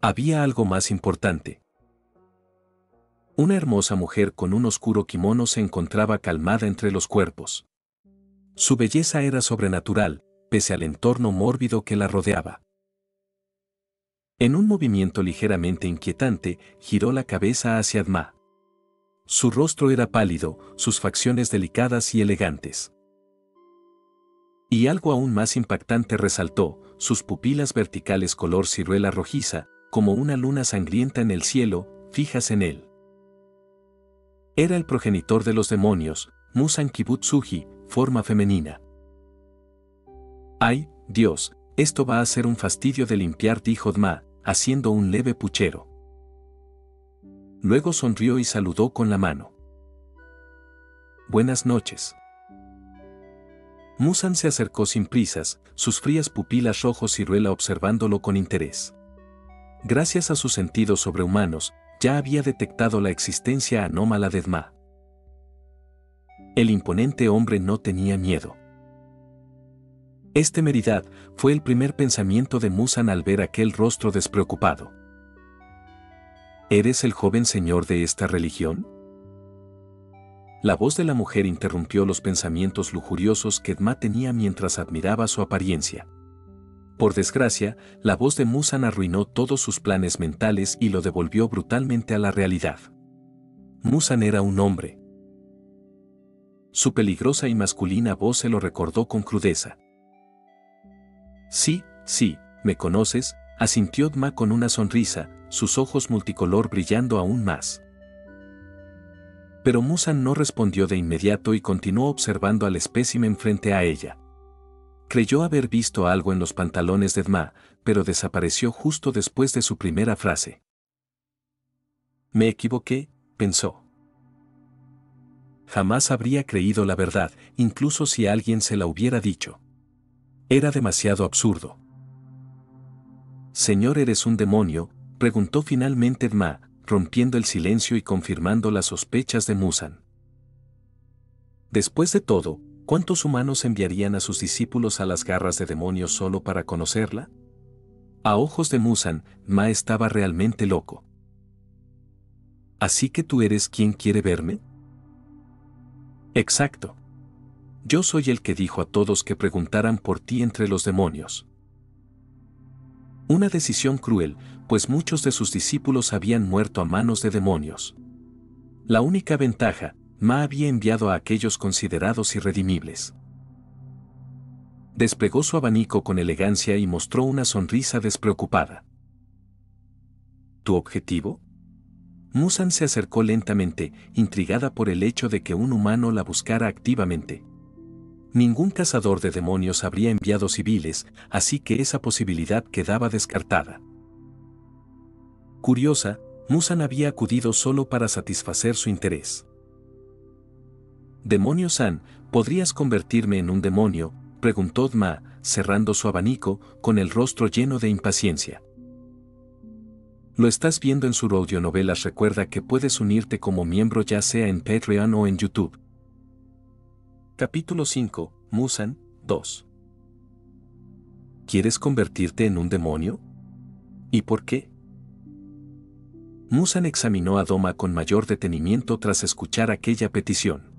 Había algo más importante. Una hermosa mujer con un oscuro kimono se encontraba calmada entre los cuerpos. Su belleza era sobrenatural, pese al entorno mórbido que la rodeaba. En un movimiento ligeramente inquietante, giró la cabeza hacia Ma. Su rostro era pálido, sus facciones delicadas y elegantes. Y algo aún más impactante resaltó: sus pupilas verticales color ciruela rojiza, como una luna sangrienta en el cielo, fijas en él. Era el progenitor de los demonios, Muzan Kibutsuji, forma femenina. ¡Ay, Dios! Esto va a ser un fastidio de limpiar, dijo Ma, haciendo un leve puchero. Luego sonrió y saludó con la mano. Buenas noches. Muzan se acercó sin prisas, sus frías pupilas rojo ciruela observándolo con interés. Gracias a sus sentidos sobrehumanos, ya había detectado la existencia anómala de Ma. El imponente hombre no tenía miedo. Temeridad fue el primer pensamiento de Muzan al ver aquel rostro despreocupado. ¿Eres el joven señor de esta religión? La voz de la mujer interrumpió los pensamientos lujuriosos que Ma tenía mientras admiraba su apariencia. Por desgracia, la voz de Muzan arruinó todos sus planes mentales y lo devolvió brutalmente a la realidad. Muzan era un hombre. Su peligrosa y masculina voz se lo recordó con crudeza. Sí, me conoces, asintió Ma con una sonrisa, sus ojos multicolor brillando aún más. Pero Muzan no respondió de inmediato y continuó observando al espécimen frente a ella. Creyó haber visto algo en los pantalones de Ma, pero desapareció justo después de su primera frase. Me equivoqué, pensó. Jamás habría creído la verdad, incluso si alguien se la hubiera dicho. Era demasiado absurdo. Señor, ¿eres un demonio?, preguntó finalmente Ma, rompiendo el silencio y confirmando las sospechas de Muzan. Después de todo, ¿cuántos humanos enviarían a sus discípulos a las garras de demonios solo para conocerla? A ojos de Muzan, Ma estaba realmente loco. ¿Así que tú eres quien quiere verme? Exacto. Yo soy el que dijo a todos que preguntaran por ti entre los demonios. Una decisión cruel, pues muchos de sus discípulos habían muerto a manos de demonios. La única ventaja, Ma había enviado a aquellos considerados irredimibles. Desplegó su abanico con elegancia y mostró una sonrisa despreocupada. ¿Tu objetivo? Muzan se acercó lentamente, intrigada por el hecho de que un humano la buscara activamente. Ningún cazador de demonios habría enviado civiles, así que esa posibilidad quedaba descartada. Curiosa, Muzan había acudido solo para satisfacer su interés. «Demonio-san, ¿podrías convertirme en un demonio?», preguntó Ma, cerrando su abanico, con el rostro lleno de impaciencia. Lo estás viendo en su audionovelas. Recuerda que puedes unirte como miembro ya sea en Patreon o en YouTube. Capítulo 5, Muzan, 2. ¿Quieres convertirte en un demonio? ¿Y por qué? Muzan examinó a Doma con mayor detenimiento tras escuchar aquella petición.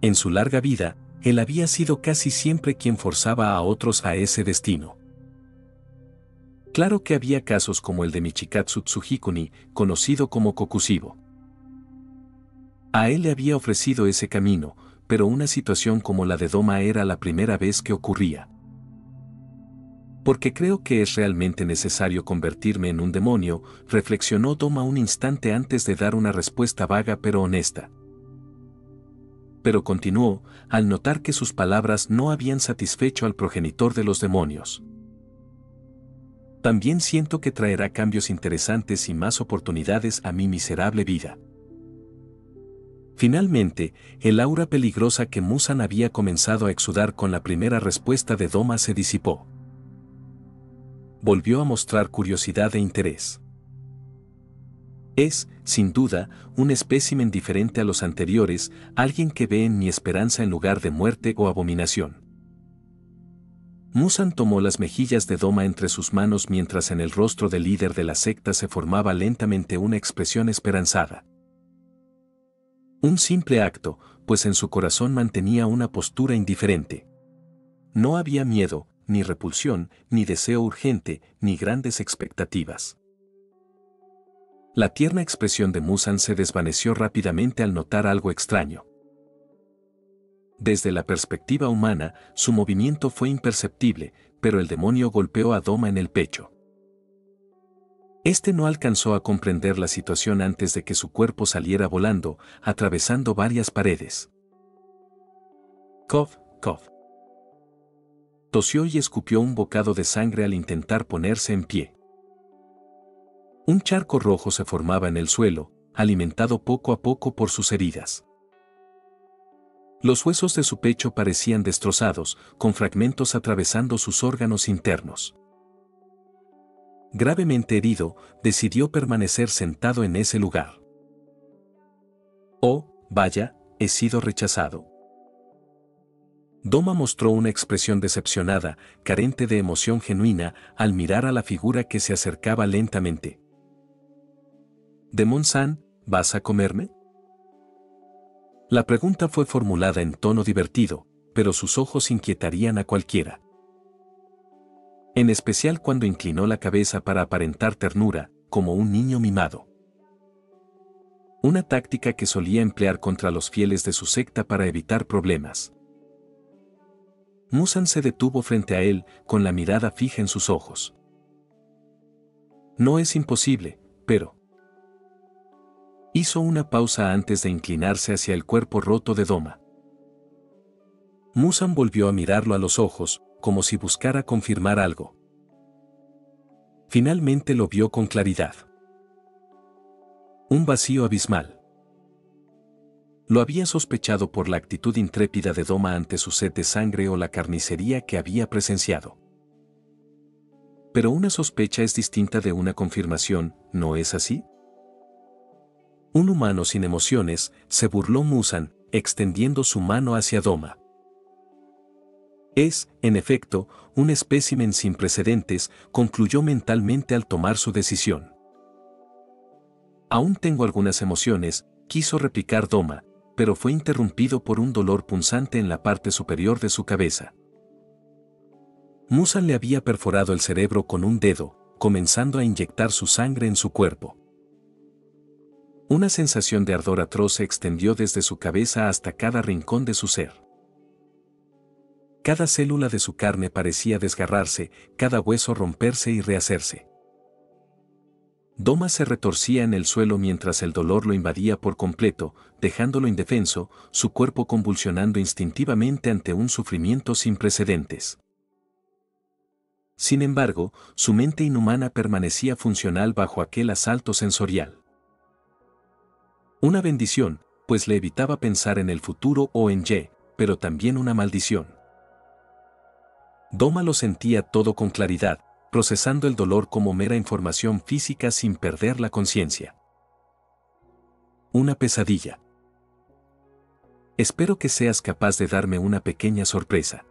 En su larga vida, él había sido casi siempre quien forzaba a otros a ese destino. Claro que había casos como el de Michikatsu Tsujikuni, conocido como Kokushibo. A él le había ofrecido ese camino, pero una situación como la de Doma era la primera vez que ocurría. Porque creo que es realmente necesario convertirme en un demonio, reflexionó Doma un instante antes de dar una respuesta vaga pero honesta. Pero continuó, al notar que sus palabras no habían satisfecho al progenitor de los demonios. También siento que traerá cambios interesantes y más oportunidades a mi miserable vida. Finalmente, el aura peligrosa que Muzan había comenzado a exudar con la primera respuesta de Doma se disipó. Volvió a mostrar curiosidad e interés. Es, sin duda, un espécimen diferente a los anteriores, alguien que ve en mi esperanza en lugar de muerte o abominación. Muzan tomó las mejillas de Doma entre sus manos mientras en el rostro del líder de la secta se formaba lentamente una expresión esperanzada. Un simple acto, pues en su corazón mantenía una postura indiferente. No había miedo, ni repulsión, ni deseo urgente, ni grandes expectativas. La tierna expresión de Muzan se desvaneció rápidamente al notar algo extraño. Desde la perspectiva humana, su movimiento fue imperceptible, pero el demonio golpeó a Doma en el pecho. Este no alcanzó a comprender la situación antes de que su cuerpo saliera volando, atravesando varias paredes. Cough, cough. Tosió y escupió un bocado de sangre al intentar ponerse en pie. Un charco rojo se formaba en el suelo, alimentado poco a poco por sus heridas. Los huesos de su pecho parecían destrozados, con fragmentos atravesando sus órganos internos. Gravemente herido, decidió permanecer sentado en ese lugar. Oh, vaya, he sido rechazado. Doma mostró una expresión decepcionada, carente de emoción genuina, al mirar a la figura que se acercaba lentamente. «Demon-san, ¿vas a comerme?». La pregunta fue formulada en tono divertido, pero sus ojos inquietarían a cualquiera. En especial cuando inclinó la cabeza para aparentar ternura, como un niño mimado. Una táctica que solía emplear contra los fieles de su secta para evitar problemas. Muzan se detuvo frente a él, con la mirada fija en sus ojos. «No es imposible, pero…». Hizo una pausa antes de inclinarse hacia el cuerpo roto de Doma. Muzan volvió a mirarlo a los ojos, como si buscara confirmar algo. Finalmente lo vio con claridad. Un vacío abismal. Lo había sospechado por la actitud intrépida de Doma ante su sed de sangre o la carnicería que había presenciado. Pero una sospecha es distinta de una confirmación, ¿no es así? Un humano sin emociones, se burló Muzan, extendiendo su mano hacia Doma. Es, en efecto, un espécimen sin precedentes, concluyó mentalmente al tomar su decisión. Aún tengo algunas emociones, quiso replicar Doma, pero fue interrumpido por un dolor punzante en la parte superior de su cabeza. Musan le había perforado el cerebro con un dedo, comenzando a inyectar su sangre en su cuerpo. Una sensación de ardor atroz se extendió desde su cabeza hasta cada rincón de su ser. Cada célula de su carne parecía desgarrarse, cada hueso romperse y rehacerse. Doma se retorcía en el suelo mientras el dolor lo invadía por completo, dejándolo indefenso, su cuerpo convulsionando instintivamente ante un sufrimiento sin precedentes. Sin embargo, su mente inhumana permanecía funcional bajo aquel asalto sensorial. Una bendición, pues le evitaba pensar en el futuro o en Ye, pero también una maldición. Doma lo sentía todo con claridad, procesando el dolor como mera información física sin perder la conciencia. Una pesadilla. Espero que seas capaz de darme una pequeña sorpresa.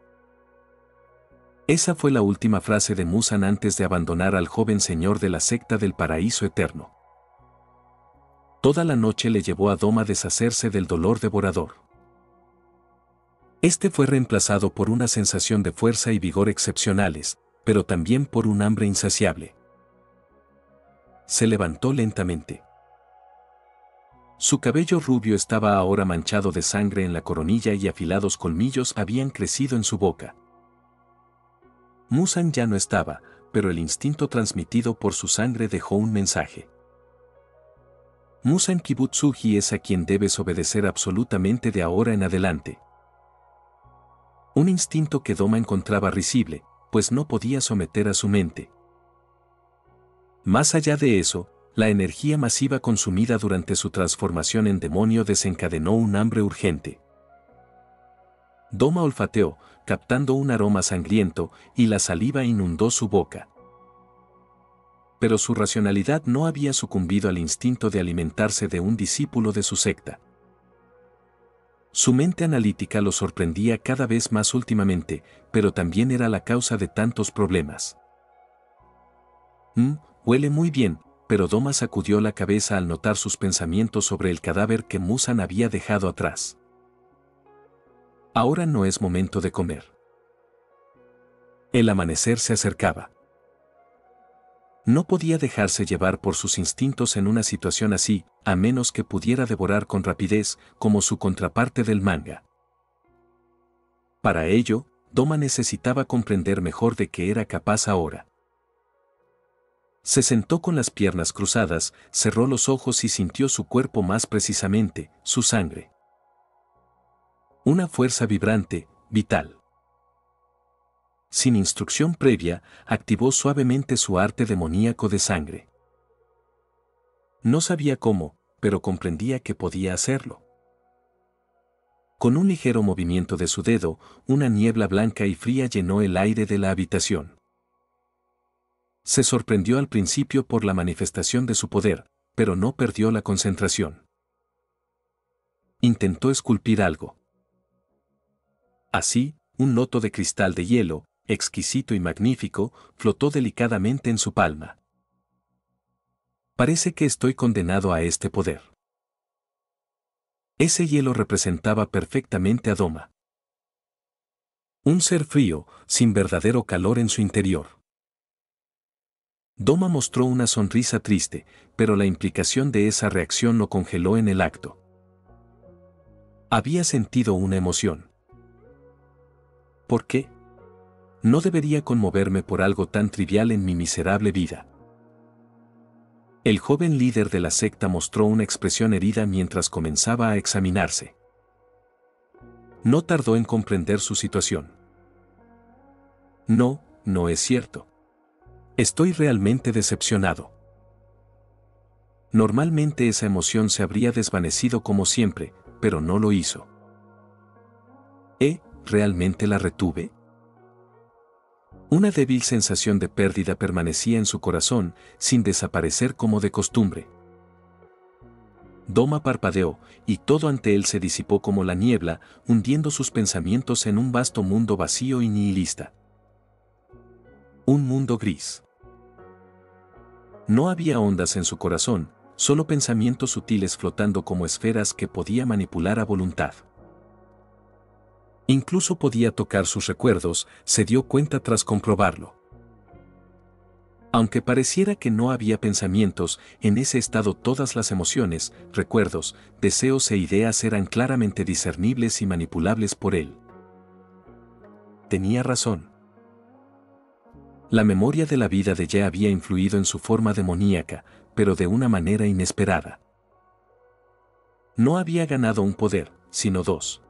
Esa fue la última frase de Musan antes de abandonar al joven señor de la secta del paraíso eterno. Toda la noche le llevó a Doma a deshacerse del dolor devorador. Este fue reemplazado por una sensación de fuerza y vigor excepcionales, pero también por un hambre insaciable. Se levantó lentamente. Su cabello rubio estaba ahora manchado de sangre en la coronilla y afilados colmillos habían crecido en su boca. Musan ya no estaba, pero el instinto transmitido por su sangre dejó un mensaje. Musan Kibutsuji es a quien debes obedecer absolutamente de ahora en adelante. Un instinto que Doma encontraba risible, pues no podía someter a su mente. Más allá de eso, la energía masiva consumida durante su transformación en demonio desencadenó un hambre urgente. Doma olfateó, captando un aroma sangriento, y la saliva inundó su boca. Pero su racionalidad no había sucumbido al instinto de alimentarse de un discípulo de su secta. Su mente analítica lo sorprendía cada vez más últimamente, pero también era la causa de tantos problemas. Huele muy bien, pero Doma sacudió la cabeza al notar sus pensamientos sobre el cadáver que Musan había dejado atrás. Ahora no es momento de comer. El amanecer se acercaba. No podía dejarse llevar por sus instintos en una situación así, a menos que pudiera devorar con rapidez, como su contraparte del manga. Para ello, Doma necesitaba comprender mejor de qué era capaz ahora. Se sentó con las piernas cruzadas, cerró los ojos y sintió su cuerpo más precisamente, su sangre. Una fuerza vibrante, vital. Sin instrucción previa, activó suavemente su arte demoníaco de sangre. No sabía cómo, pero comprendía que podía hacerlo. Con un ligero movimiento de su dedo, una niebla blanca y fría llenó el aire de la habitación. Se sorprendió al principio por la manifestación de su poder, pero no perdió la concentración. Intentó esculpir algo. Así, un loto de cristal de hielo, exquisito y magnífico, flotó delicadamente en su palma. Parece que estoy condenado a este poder. Ese hielo representaba perfectamente a Doma. Un ser frío, sin verdadero calor en su interior. Doma mostró una sonrisa triste, pero la implicación de esa reacción lo congeló en el acto. Había sentido una emoción. ¿Por qué? No debería conmoverme por algo tan trivial en mi miserable vida. El joven líder de la secta mostró una expresión herida mientras comenzaba a examinarse. No tardó en comprender su situación. No, no es cierto. Estoy realmente decepcionado. Normalmente esa emoción se habría desvanecido como siempre, pero no lo hizo. ¿Realmente la retuve? Una débil sensación de pérdida permanecía en su corazón, sin desaparecer como de costumbre. Doma parpadeó, y todo ante él se disipó como la niebla, hundiendo sus pensamientos en un vasto mundo vacío y nihilista. Un mundo gris. No había ondas en su corazón, solo pensamientos sutiles flotando como esferas que podía manipular a voluntad. Incluso podía tocar sus recuerdos, se dio cuenta tras comprobarlo. Aunque pareciera que no había pensamientos, en ese estado todas las emociones, recuerdos, deseos e ideas eran claramente discernibles y manipulables por él. Tenía razón. La memoria de la vida de Ye había influido en su forma demoníaca, pero de una manera inesperada. No había ganado un poder, sino dos.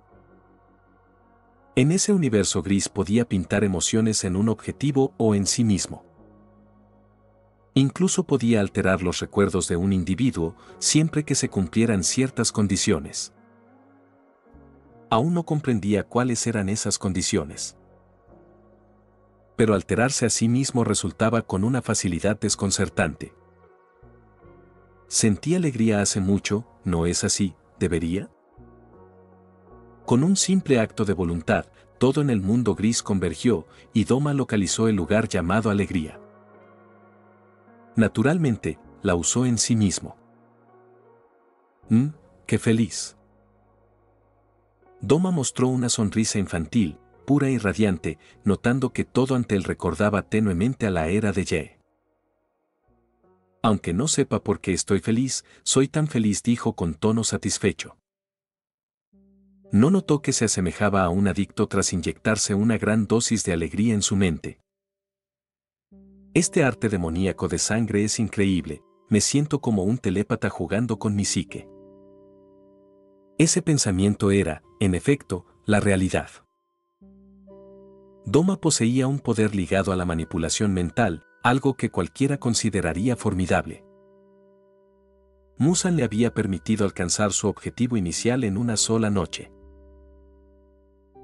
En ese universo gris podía pintar emociones en un objetivo o en sí mismo. Incluso podía alterar los recuerdos de un individuo siempre que se cumplieran ciertas condiciones. Aún no comprendía cuáles eran esas condiciones. Pero alterarse a sí mismo resultaba con una facilidad desconcertante. Sentí alegría hace mucho, ¿no es así? ¿Debería? Con un simple acto de voluntad, todo en el mundo gris convergió y Doma localizó el lugar llamado alegría. Naturalmente, la usó en sí mismo. ¡Qué feliz! Doma mostró una sonrisa infantil, pura y radiante, notando que todo ante él recordaba tenuemente a la era de Ye. Aunque no sepa por qué estoy feliz, soy tan feliz, dijo con tono satisfecho. No notó que se asemejaba a un adicto tras inyectarse una gran dosis de alegría en su mente. Este arte demoníaco de sangre es increíble, me siento como un telépata jugando con mi psique. Ese pensamiento era, en efecto, la realidad. Doma poseía un poder ligado a la manipulación mental, algo que cualquiera consideraría formidable. Muzan le había permitido alcanzar su objetivo inicial en una sola noche.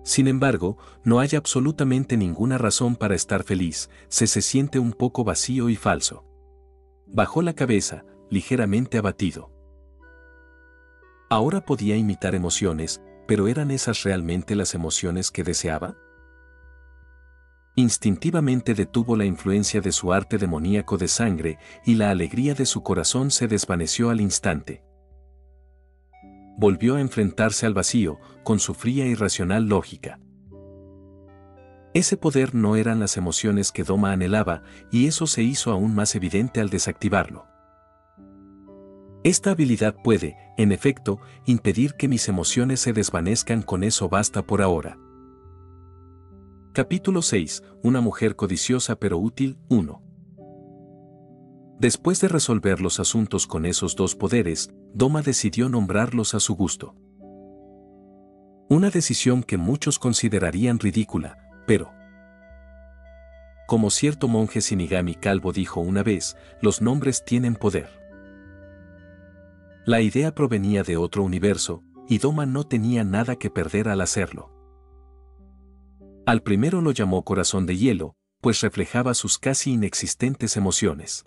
Sin embargo, no hay absolutamente ninguna razón para estar feliz, se siente un poco vacío y falso. Bajó la cabeza, ligeramente abatido. Ahora podía imitar emociones, pero ¿eran esas realmente las emociones que deseaba? Instintivamente detuvo la influencia de su arte demoníaco de sangre y la alegría de su corazón se desvaneció al instante. Volvió a enfrentarse al vacío, con su fría y racional lógica. Ese poder no eran las emociones que Doma anhelaba, y eso se hizo aún más evidente al desactivarlo. Esta habilidad puede, en efecto, impedir que mis emociones se desvanezcan, con eso basta por ahora. Capítulo 6. Una mujer codiciosa pero útil. 1. Después de resolver los asuntos con esos dos poderes, Doma decidió nombrarlos a su gusto. Una decisión que muchos considerarían ridícula, pero... Como cierto monje Shinigami calvo dijo una vez, los nombres tienen poder. La idea provenía de otro universo, y Doma no tenía nada que perder al hacerlo. Al primero lo llamó Corazón de Hielo, pues reflejaba sus casi inexistentes emociones.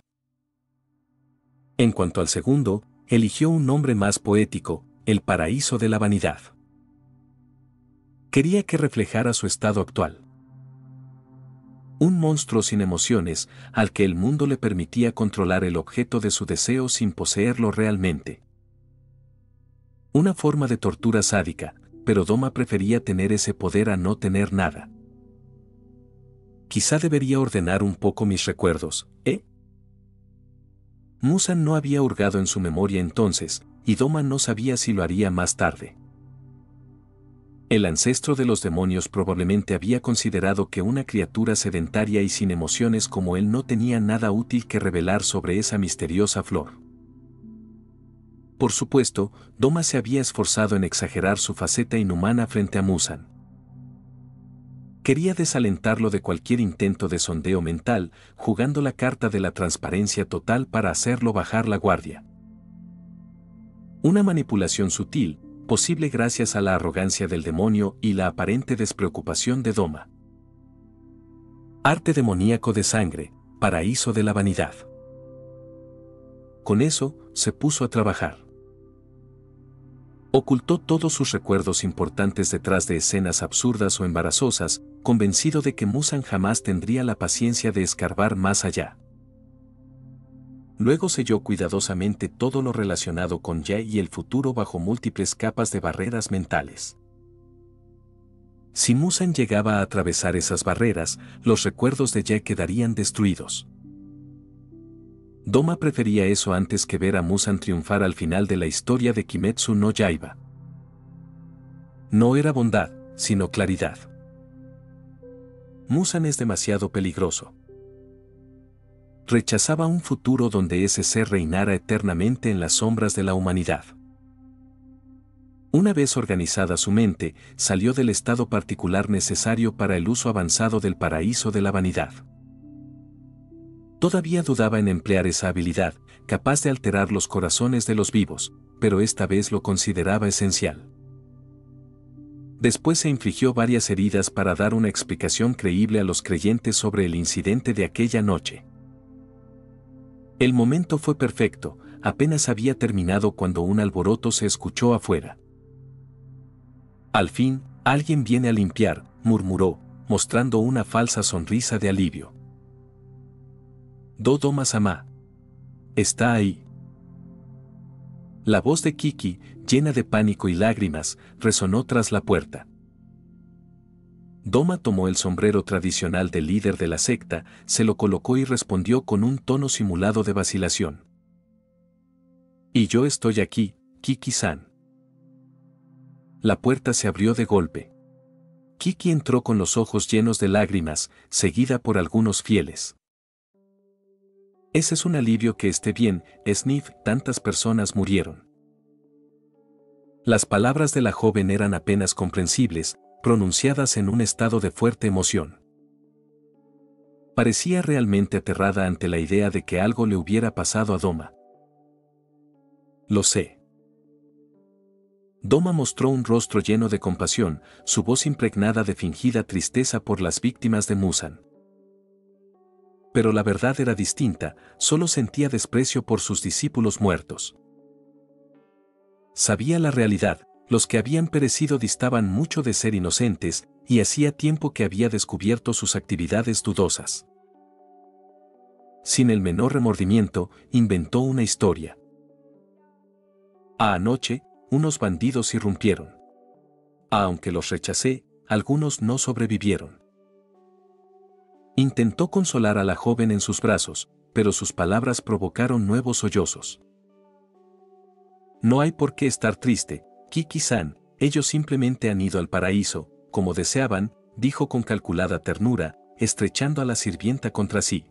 En cuanto al segundo, eligió un nombre más poético, el Paraíso de la Vanidad. Quería que reflejara su estado actual. Un monstruo sin emociones, al que el mundo le permitía controlar el objeto de su deseo sin poseerlo realmente. Una forma de tortura sádica, pero Doma prefería tener ese poder a no tener nada. Quizá debería ordenar un poco mis recuerdos, ¿eh? Muzan no había hurgado en su memoria entonces, y Doma no sabía si lo haría más tarde. El ancestro de los demonios probablemente había considerado que una criatura sedentaria y sin emociones como él no tenía nada útil que revelar sobre esa misteriosa flor. Por supuesto, Doma se había esforzado en exagerar su faceta inhumana frente a Muzan. Quería desalentarlo de cualquier intento de sondeo mental, jugando la carta de la transparencia total para hacerlo bajar la guardia. Una manipulación sutil, posible gracias a la arrogancia del demonio y la aparente despreocupación de Doma. Arte demoníaco de sangre, paraíso de la vanidad. Con eso, se puso a trabajar. Ocultó todos sus recuerdos importantes detrás de escenas absurdas o embarazosas, convencido de que Muzan jamás tendría la paciencia de escarbar más allá. Luego selló cuidadosamente todo lo relacionado con Ye y el futuro bajo múltiples capas de barreras mentales. Si Muzan llegaba a atravesar esas barreras, los recuerdos de Jae quedarían destruidos. Doma prefería eso antes que ver a Muzan triunfar al final de la historia de Kimetsu no Yaiba. No era bondad, sino claridad. Muzan es demasiado peligroso. Rechazaba un futuro donde ese ser reinara eternamente en las sombras de la humanidad. Una vez organizada su mente, salió del estado particular necesario para el uso avanzado del paraíso de la vanidad. Todavía dudaba en emplear esa habilidad, capaz de alterar los corazones de los vivos, pero esta vez lo consideraba esencial. Después se infligió varias heridas para dar una explicación creíble a los creyentes sobre el incidente de aquella noche. El momento fue perfecto, apenas había terminado cuando un alboroto se escuchó afuera. Al fin, alguien viene a limpiar, murmuró, mostrando una falsa sonrisa de alivio. Dodoma-sama. Está ahí. La voz de Kiki, llena de pánico y lágrimas, resonó tras la puerta. Doma tomó el sombrero tradicional del líder de la secta, se lo colocó y respondió con un tono simulado de vacilación. Y yo estoy aquí, Kiki-san. La puerta se abrió de golpe. Kiki entró con los ojos llenos de lágrimas, seguida por algunos fieles. Ese es un alivio que esté bien, Sniff, tantas personas murieron. Las palabras de la joven eran apenas comprensibles, pronunciadas en un estado de fuerte emoción. Parecía realmente aterrada ante la idea de que algo le hubiera pasado a Doma. Lo sé. Doma mostró un rostro lleno de compasión, su voz impregnada de fingida tristeza por las víctimas de Muzan. Pero la verdad era distinta, solo sentía desprecio por sus discípulos muertos. Sabía la realidad, los que habían perecido distaban mucho de ser inocentes, y hacía tiempo que había descubierto sus actividades dudosas. Sin el menor remordimiento, inventó una historia. Anoche, unos bandidos irrumpieron. Aunque los rechacé, algunos no sobrevivieron. Intentó consolar a la joven en sus brazos, pero sus palabras provocaron nuevos sollozos. No hay por qué estar triste, Kiki-san, ellos simplemente han ido al paraíso, como deseaban, dijo con calculada ternura, estrechando a la sirvienta contra sí.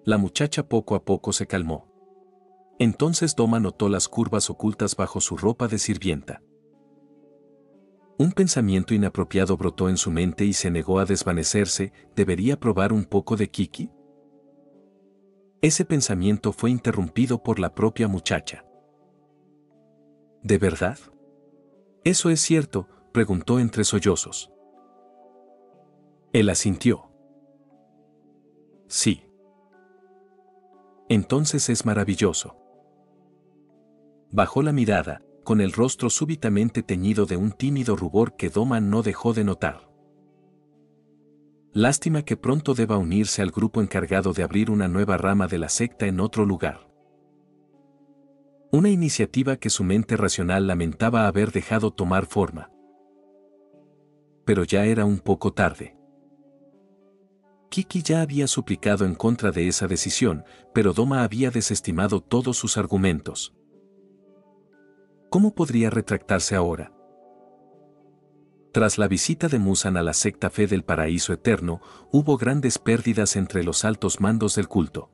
La muchacha poco a poco se calmó. Entonces Doma notó las curvas ocultas bajo su ropa de sirvienta. Un pensamiento inapropiado brotó en su mente y se negó a desvanecerse. ¿Debería probar un poco de Kiki? Ese pensamiento fue interrumpido por la propia muchacha. ¿De verdad? ¿Eso es cierto?, preguntó entre sollozos. Él asintió. Sí. Entonces es maravilloso. Bajó la mirada, con el rostro súbitamente teñido de un tímido rubor que Doma no dejó de notar. Lástima que pronto deba unirse al grupo encargado de abrir una nueva rama de la secta en otro lugar. Una iniciativa que su mente racional lamentaba haber dejado tomar forma. Pero ya era un poco tarde. Kiki ya había suplicado en contra de esa decisión, pero Doma había desestimado todos sus argumentos. ¿Cómo podría retractarse ahora? Tras la visita de Muzan a la secta Fe del Paraíso Eterno, hubo grandes pérdidas entre los altos mandos del culto.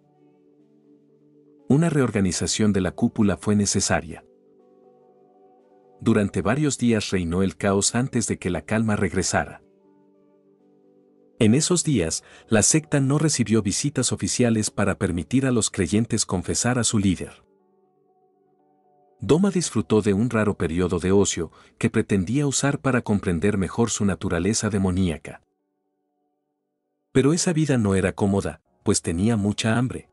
Una reorganización de la cúpula fue necesaria. Durante varios días reinó el caos antes de que la calma regresara. En esos días, la secta no recibió visitas oficiales para permitir a los creyentes confesar a su líder. Doma disfrutó de un raro periodo de ocio que pretendía usar para comprender mejor su naturaleza demoníaca. Pero esa vida no era cómoda, pues tenía mucha hambre.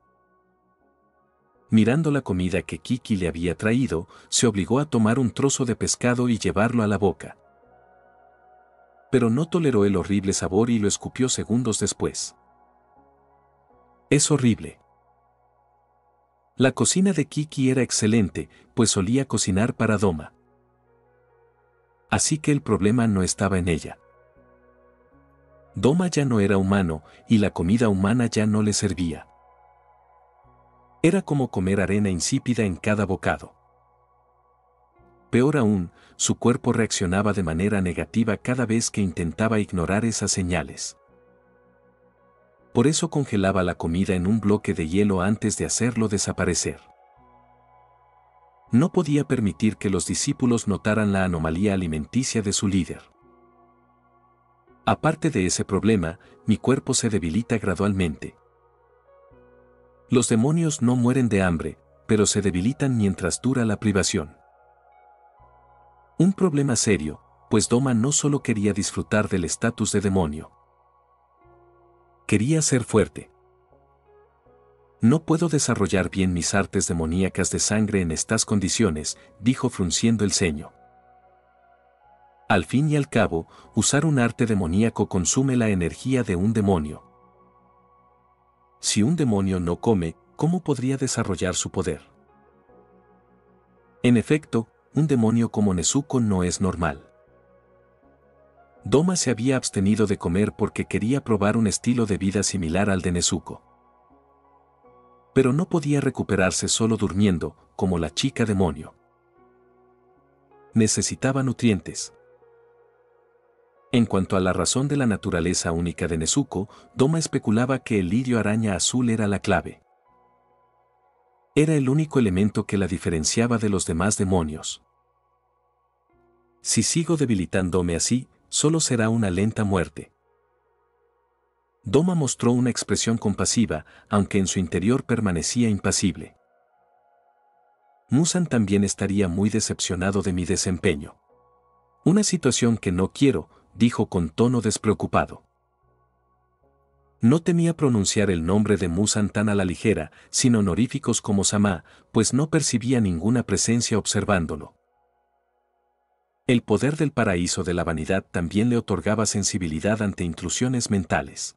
Mirando la comida que Kiki le había traído, se obligó a tomar un trozo de pescado y llevarlo a la boca. Pero no toleró el horrible sabor y lo escupió segundos después. Es horrible. La cocina de Kiki era excelente, pues solía cocinar para Doma. Así que el problema no estaba en ella. Doma ya no era humano, y la comida humana ya no le servía. Era como comer arena insípida en cada bocado. Peor aún, su cuerpo reaccionaba de manera negativa cada vez que intentaba ignorar esas señales. Por eso congelaba la comida en un bloque de hielo antes de hacerlo desaparecer. No podía permitir que los discípulos notaran la anomalía alimenticia de su líder. Aparte de ese problema, mi cuerpo se debilita gradualmente. Los demonios no mueren de hambre, pero se debilitan mientras dura la privación. Un problema serio, pues Doma no solo quería disfrutar del estatus de demonio. Quería ser fuerte. No puedo desarrollar bien mis artes demoníacas de sangre en estas condiciones, dijo frunciendo el ceño. Al fin y al cabo, usar un arte demoníaco consume la energía de un demonio. Si un demonio no come, ¿cómo podría desarrollar su poder? En efecto, un demonio como Nezuko no es normal. Doma se había abstenido de comer porque quería probar un estilo de vida similar al de Nezuko. Pero no podía recuperarse solo durmiendo, como la chica demonio. Necesitaba nutrientes. En cuanto a la razón de la naturaleza única de Nezuko, Doma especulaba que el lirio araña azul era la clave. Era el único elemento que la diferenciaba de los demás demonios. Si sigo debilitándome así, solo será una lenta muerte. Doma mostró una expresión compasiva, aunque en su interior permanecía impasible. Muzan también estaría muy decepcionado de mi desempeño. Una situación que no quiero, dijo con tono despreocupado. No temía pronunciar el nombre de Muzan tan a la ligera, sin honoríficos como Sama, pues no percibía ninguna presencia observándolo. El poder del paraíso de la vanidad también le otorgaba sensibilidad ante intrusiones mentales.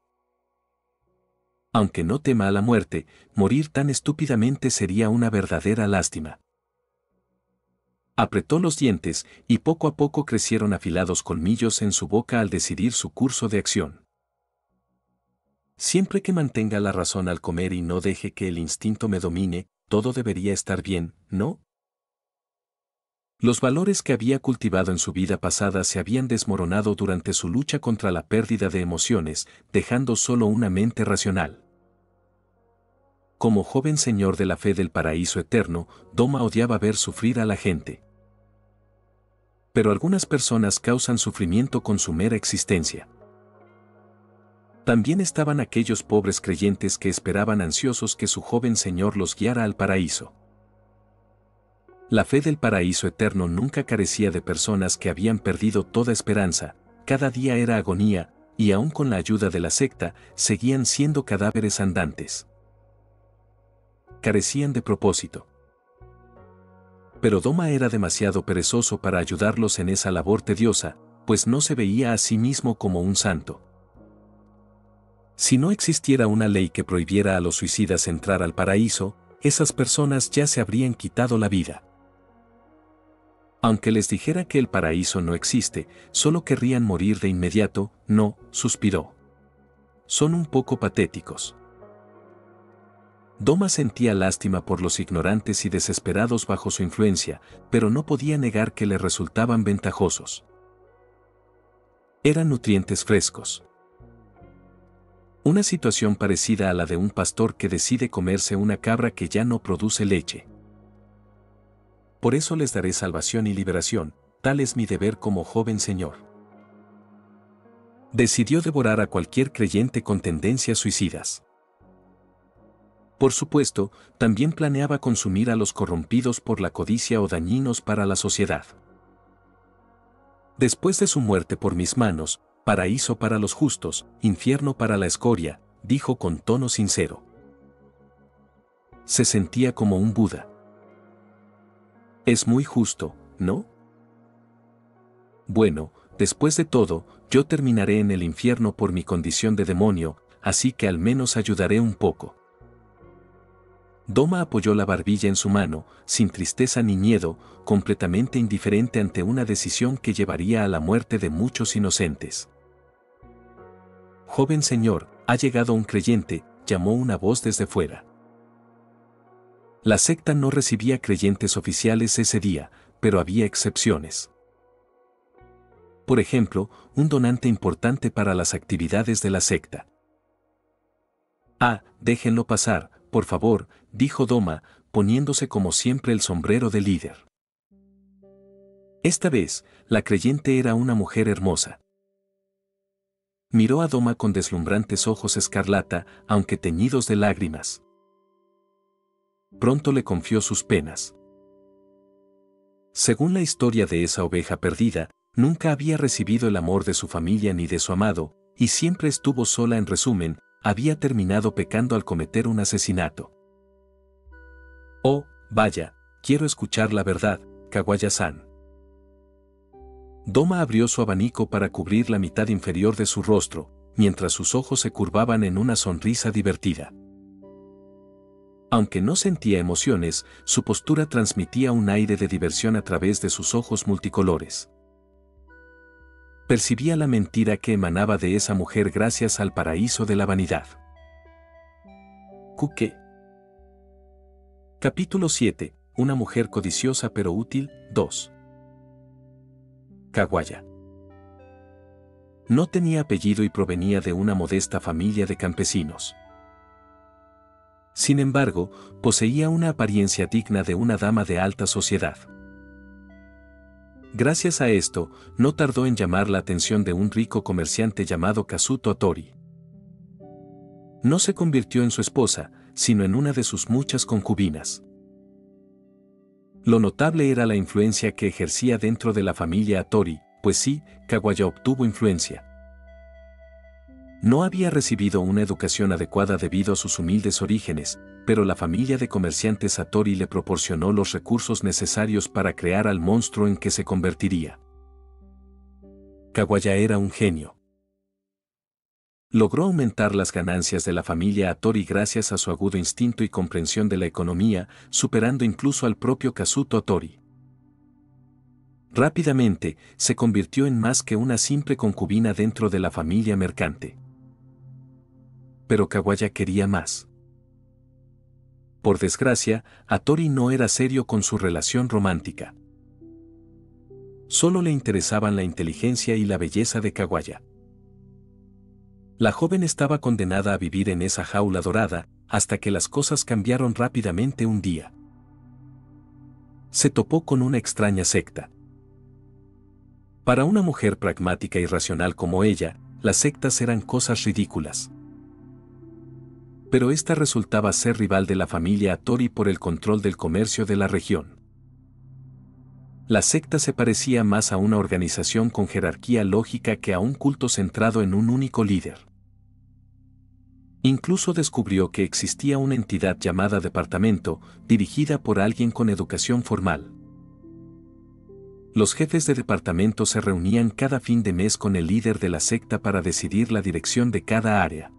Aunque no tema a la muerte, morir tan estúpidamente sería una verdadera lástima. Apretó los dientes, y poco a poco crecieron afilados colmillos en su boca al decidir su curso de acción. Siempre que mantenga la razón al comer y no deje que el instinto me domine, todo debería estar bien, ¿no? Los valores que había cultivado en su vida pasada se habían desmoronado durante su lucha contra la pérdida de emociones, dejando solo una mente racional. Como joven señor de la fe del paraíso eterno, Doma odiaba ver sufrir a la gente. Pero algunas personas causan sufrimiento con su mera existencia. También estaban aquellos pobres creyentes que esperaban ansiosos que su joven señor los guiara al paraíso. La fe del paraíso eterno nunca carecía de personas que habían perdido toda esperanza, cada día era agonía, y aún con la ayuda de la secta, seguían siendo cadáveres andantes. Carecían de propósito. Pero Doma era demasiado perezoso para ayudarlos en esa labor tediosa, pues no se veía a sí mismo como un santo. Si no existiera una ley que prohibiera a los suicidas entrar al paraíso, esas personas ya se habrían quitado la vida. Aunque les dijera que el paraíso no existe, solo querrían morir de inmediato, no, suspiró. Son un poco patéticos. Doma sentía lástima por los ignorantes y desesperados bajo su influencia, pero no podía negar que le resultaban ventajosos. Eran nutrientes frescos. Una situación parecida a la de un pastor que decide comerse una cabra que ya no produce leche. Por eso les daré salvación y liberación, tal es mi deber como joven señor. Decidió devorar a cualquier creyente con tendencias suicidas. Por supuesto, también planeaba consumir a los corrompidos por la codicia o dañinos para la sociedad. Después de su muerte por mis manos, paraíso para los justos, infierno para la escoria, dijo con tono sincero. Se sentía como un Buda. Es muy justo, ¿no? Bueno, después de todo, yo terminaré en el infierno por mi condición de demonio, así que al menos ayudaré un poco. Doma apoyó la barbilla en su mano, sin tristeza ni miedo, completamente indiferente ante una decisión que llevaría a la muerte de muchos inocentes. «Joven señor, ha llegado un creyente», llamó una voz desde fuera. La secta no recibía creyentes oficiales ese día, pero había excepciones. Por ejemplo, un donante importante para las actividades de la secta. «Ah, déjenlo pasar, por favor», dijo Doma, poniéndose como siempre el sombrero de líder. Esta vez, la creyente era una mujer hermosa. Miró a Doma con deslumbrantes ojos escarlata, aunque teñidos de lágrimas. Pronto le confió sus penas. Según la historia de esa oveja perdida, nunca había recibido el amor de su familia ni de su amado, y siempre estuvo sola. En resumen, había terminado pecando al cometer un asesinato. «Oh, vaya, quiero escuchar la verdad, Kawaya-san». Doma abrió su abanico para cubrir la mitad inferior de su rostro, mientras sus ojos se curvaban en una sonrisa divertida. Aunque no sentía emociones, su postura transmitía un aire de diversión a través de sus ojos multicolores. Percibía la mentira que emanaba de esa mujer gracias al paraíso de la vanidad. Kuke. Capítulo 7. Una mujer codiciosa pero útil. 2. Kawaya. No tenía apellido y provenía de una modesta familia de campesinos. Sin embargo, poseía una apariencia digna de una dama de alta sociedad. Gracias a esto, no tardó en llamar la atención de un rico comerciante llamado Kazuto Atori. No se convirtió en su esposa, sino en una de sus muchas concubinas. Lo notable era la influencia que ejercía dentro de la familia Atori, pues sí, Kawaya obtuvo influencia. No había recibido una educación adecuada debido a sus humildes orígenes, pero la familia de comerciantes Atori le proporcionó los recursos necesarios para crear al monstruo en que se convertiría. Kawaya era un genio. Logró aumentar las ganancias de la familia Atori gracias a su agudo instinto y comprensión de la economía, superando incluso al propio Kazuto Atori. Rápidamente, se convirtió en más que una simple concubina dentro de la familia mercante. Pero Kawaya quería más. Por desgracia, Atori no era serio con su relación romántica. Solo le interesaban la inteligencia y la belleza de Kawaya. La joven estaba condenada a vivir en esa jaula dorada, hasta que las cosas cambiaron rápidamente un día. Se topó con una extraña secta. Para una mujer pragmática y racional como ella, las sectas eran cosas ridículas. Pero esta resultaba ser rival de la familia Atori por el control del comercio de la región. La secta se parecía más a una organización con jerarquía lógica que a un culto centrado en un único líder. Incluso descubrió que existía una entidad llamada departamento, dirigida por alguien con educación formal. Los jefes de departamento se reunían cada fin de mes con el líder de la secta para decidir la dirección de cada área.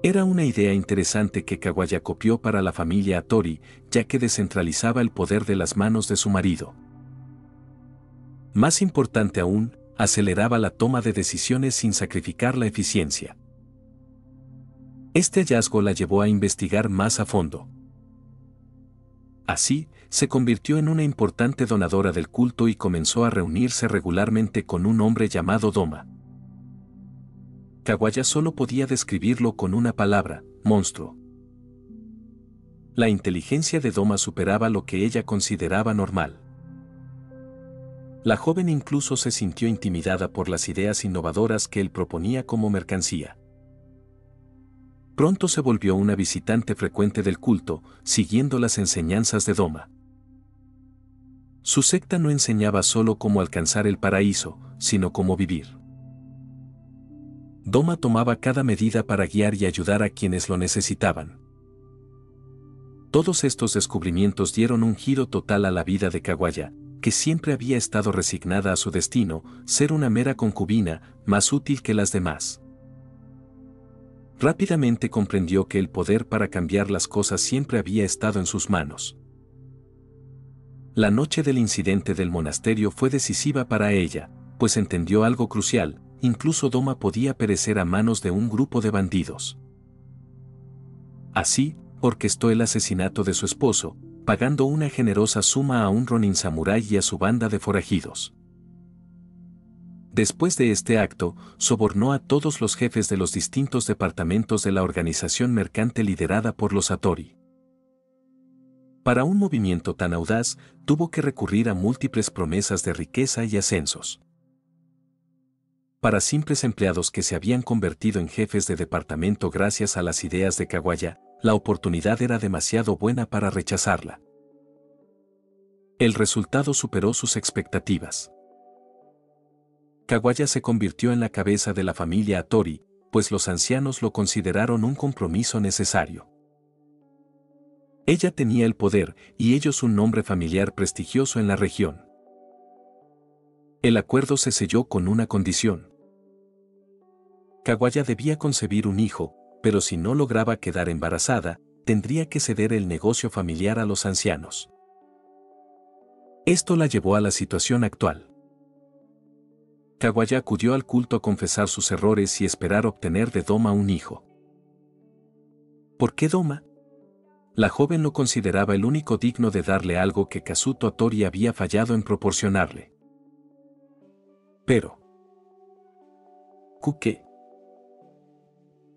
Era una idea interesante que Kawaya copió para la familia Atori, ya que descentralizaba el poder de las manos de su marido. Más importante aún, aceleraba la toma de decisiones sin sacrificar la eficiencia. Este hallazgo la llevó a investigar más a fondo. Así, se convirtió en una importante donadora del culto y comenzó a reunirse regularmente con un hombre llamado Doma. Kawaya solo podía describirlo con una palabra: monstruo. La inteligencia de Doma superaba lo que ella consideraba normal. La joven incluso se sintió intimidada por las ideas innovadoras que él proponía como mercancía. Pronto se volvió una visitante frecuente del culto, siguiendo las enseñanzas de Doma. Su secta no enseñaba solo cómo alcanzar el paraíso, sino cómo vivir. Doma tomaba cada medida para guiar y ayudar a quienes lo necesitaban. Todos estos descubrimientos dieron un giro total a la vida de Kawaya, que siempre había estado resignada a su destino, ser una mera concubina, más útil que las demás. Rápidamente comprendió que el poder para cambiar las cosas siempre había estado en sus manos. La noche del incidente del monasterio fue decisiva para ella, pues entendió algo crucial: incluso Doma podía perecer a manos de un grupo de bandidos. Así, orquestó el asesinato de su esposo, pagando una generosa suma a un ronin samurái y a su banda de forajidos. Después de este acto, sobornó a todos los jefes de los distintos departamentos de la organización mercante liderada por los Hattori. Para un movimiento tan audaz, tuvo que recurrir a múltiples promesas de riqueza y ascensos. Para simples empleados que se habían convertido en jefes de departamento gracias a las ideas de Kawaya, la oportunidad era demasiado buena para rechazarla. El resultado superó sus expectativas. Kawaya se convirtió en la cabeza de la familia Hattori, pues los ancianos lo consideraron un compromiso necesario. Ella tenía el poder y ellos un nombre familiar prestigioso en la región. El acuerdo se selló con una condición. Kawaya debía concebir un hijo, pero si no lograba quedar embarazada, tendría que ceder el negocio familiar a los ancianos. Esto la llevó a la situación actual. Kawaya acudió al culto a confesar sus errores y esperar obtener de Doma un hijo. ¿Por qué Doma? La joven lo consideraba el único digno de darle algo que Kazuto Hattori había fallado en proporcionarle. Pero ¿qué?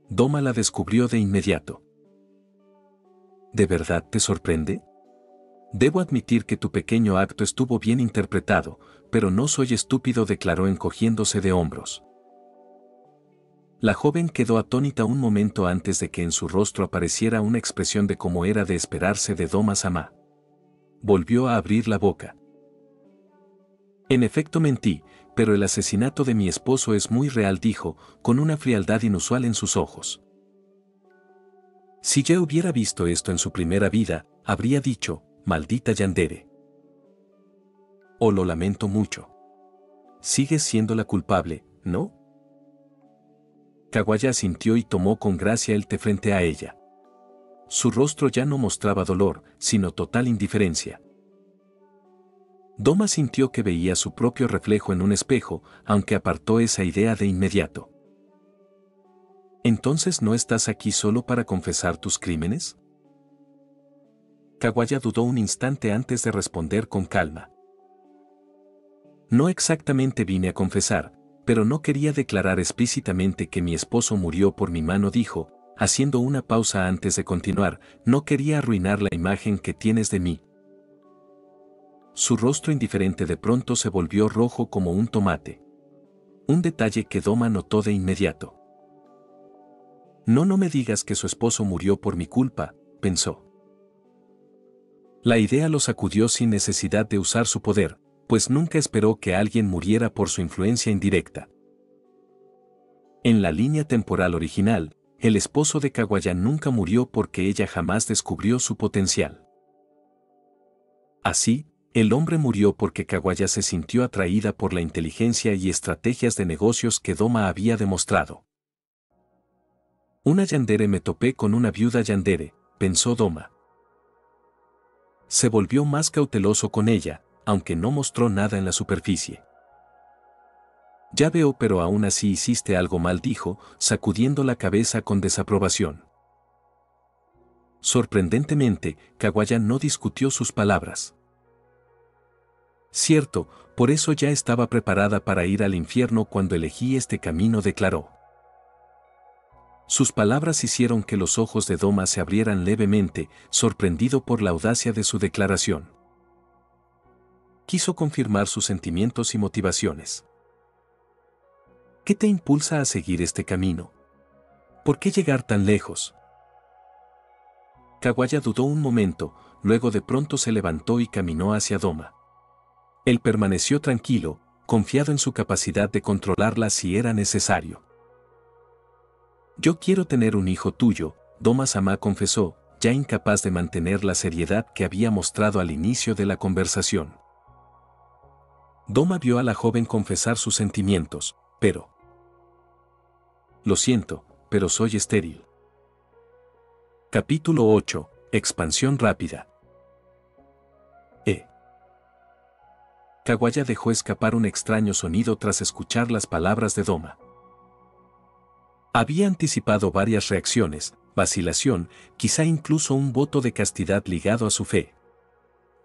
Doma la descubrió de inmediato. ¿De verdad te sorprende? Debo admitir que tu pequeño acto estuvo bien interpretado, pero no soy estúpido, declaró encogiéndose de hombros. La joven quedó atónita un momento antes de que en su rostro apareciera una expresión de como era de esperarse de Doma-sama. Volvió a abrir la boca. En efecto mentí, pero el asesinato de mi esposo es muy real, dijo, con una frialdad inusual en sus ojos. Si ya hubiera visto esto en su primera vida, habría dicho: maldita Yandere. Oh, lo lamento mucho. Sigues siendo la culpable, ¿no? Kawaya asintió y tomó con gracia el té frente a ella. Su rostro ya no mostraba dolor, sino total indiferencia. Doma sintió que veía su propio reflejo en un espejo, aunque apartó esa idea de inmediato. ¿Entonces no estás aquí solo para confesar tus crímenes? Kawaya dudó un instante antes de responder con calma. No exactamente vine a confesar, pero no quería declarar explícitamente que mi esposo murió por mi mano, dijo, haciendo una pausa antes de continuar. No quería arruinar la imagen que tienes de mí. Su rostro indiferente de pronto se volvió rojo como un tomate. Un detalle que Doma notó de inmediato. No me digas que su esposo murió por mi culpa, pensó. La idea lo sacudió sin necesidad de usar su poder, pues nunca esperó que alguien muriera por su influencia indirecta. En la línea temporal original, el esposo de Kawaya nunca murió porque ella jamás descubrió su potencial. Así, el hombre murió porque Kawaya se sintió atraída por la inteligencia y estrategias de negocios que Doma había demostrado. Una yandere, me topé con una viuda yandere, pensó Doma. Se volvió más cauteloso con ella, aunque no mostró nada en la superficie. Ya veo, pero aún así hiciste algo mal, dijo, sacudiendo la cabeza con desaprobación. Sorprendentemente, Kawaya no discutió sus palabras. Cierto, por eso ya estaba preparada para ir al infierno cuando elegí este camino, declaró. Sus palabras hicieron que los ojos de Doma se abrieran levemente, sorprendido por la audacia de su declaración. Quiso confirmar sus sentimientos y motivaciones. ¿Qué te impulsa a seguir este camino? ¿Por qué llegar tan lejos? Kawaya dudó un momento, luego de pronto se levantó y caminó hacia Doma. Él permaneció tranquilo, confiado en su capacidad de controlarla si era necesario. Yo quiero tener un hijo tuyo, Doma-sama confesó, ya incapaz de mantener la seriedad que había mostrado al inicio de la conversación. Doma vio a la joven confesar sus sentimientos, pero... Lo siento, pero soy estéril. Capítulo 8. Expansión rápida. Kawaya dejó escapar un extraño sonido tras escuchar las palabras de Doma. Había anticipado varias reacciones, vacilación, quizá incluso un voto de castidad ligado a su fe.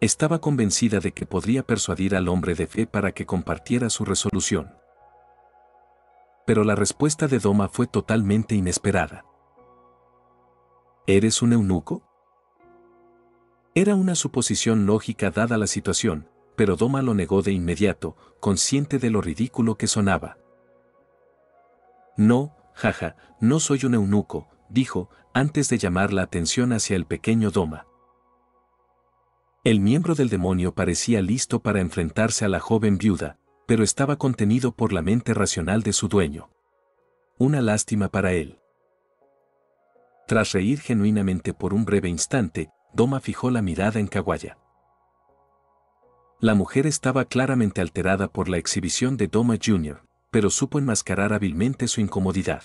Estaba convencida de que podría persuadir al hombre de fe para que compartiera su resolución. Pero la respuesta de Doma fue totalmente inesperada. ¿Eres un eunuco? Era una suposición lógica dada la situación, pero Doma lo negó de inmediato, consciente de lo ridículo que sonaba. No, jaja, no soy un eunuco, dijo, antes de llamar la atención hacia el pequeño Doma. El miembro del demonio parecía listo para enfrentarse a la joven viuda, pero estaba contenido por la mente racional de su dueño. Una lástima para él. Tras reír genuinamente por un breve instante, Doma fijó la mirada en Kawaya. La mujer estaba claramente alterada por la exhibición de Doma Jr., pero supo enmascarar hábilmente su incomodidad.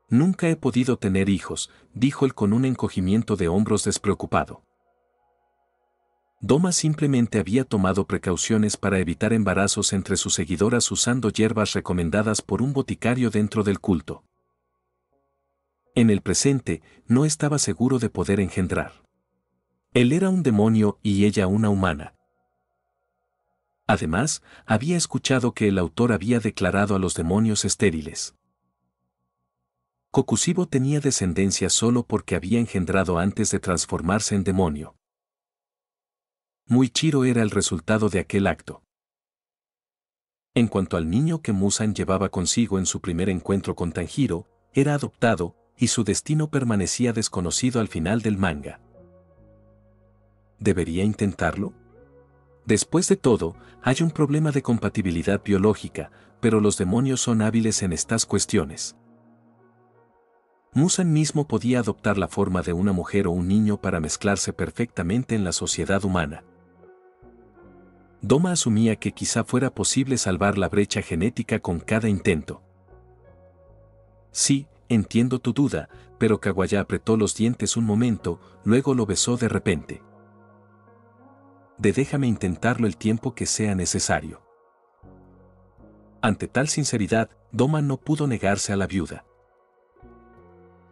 Nunca he podido tener hijos, dijo él con un encogimiento de hombros despreocupado. Doma simplemente había tomado precauciones para evitar embarazos entre sus seguidoras usando hierbas recomendadas por un boticario dentro del culto. En el presente, no estaba seguro de poder engendrar. Él era un demonio y ella una humana. Además, había escuchado que el autor había declarado a los demonios estériles. Kokusibo tenía descendencia solo porque había engendrado antes de transformarse en demonio. Muichiro era el resultado de aquel acto. En cuanto al niño que Musan llevaba consigo en su primer encuentro con Tanjiro, era adoptado, y su destino permanecía desconocido al final del manga. ¿Debería intentarlo? Después de todo, hay un problema de compatibilidad biológica, pero los demonios son hábiles en estas cuestiones. Musan mismo podía adoptar la forma de una mujer o un niño para mezclarse perfectamente en la sociedad humana. Doma asumía que quizá fuera posible salvar la brecha genética con cada intento. Sí, entiendo tu duda, pero Kawaya apretó los dientes un momento, luego lo besó de repente. Déjame intentarlo el tiempo que sea necesario. Ante tal sinceridad, Doma no pudo negarse a la viuda.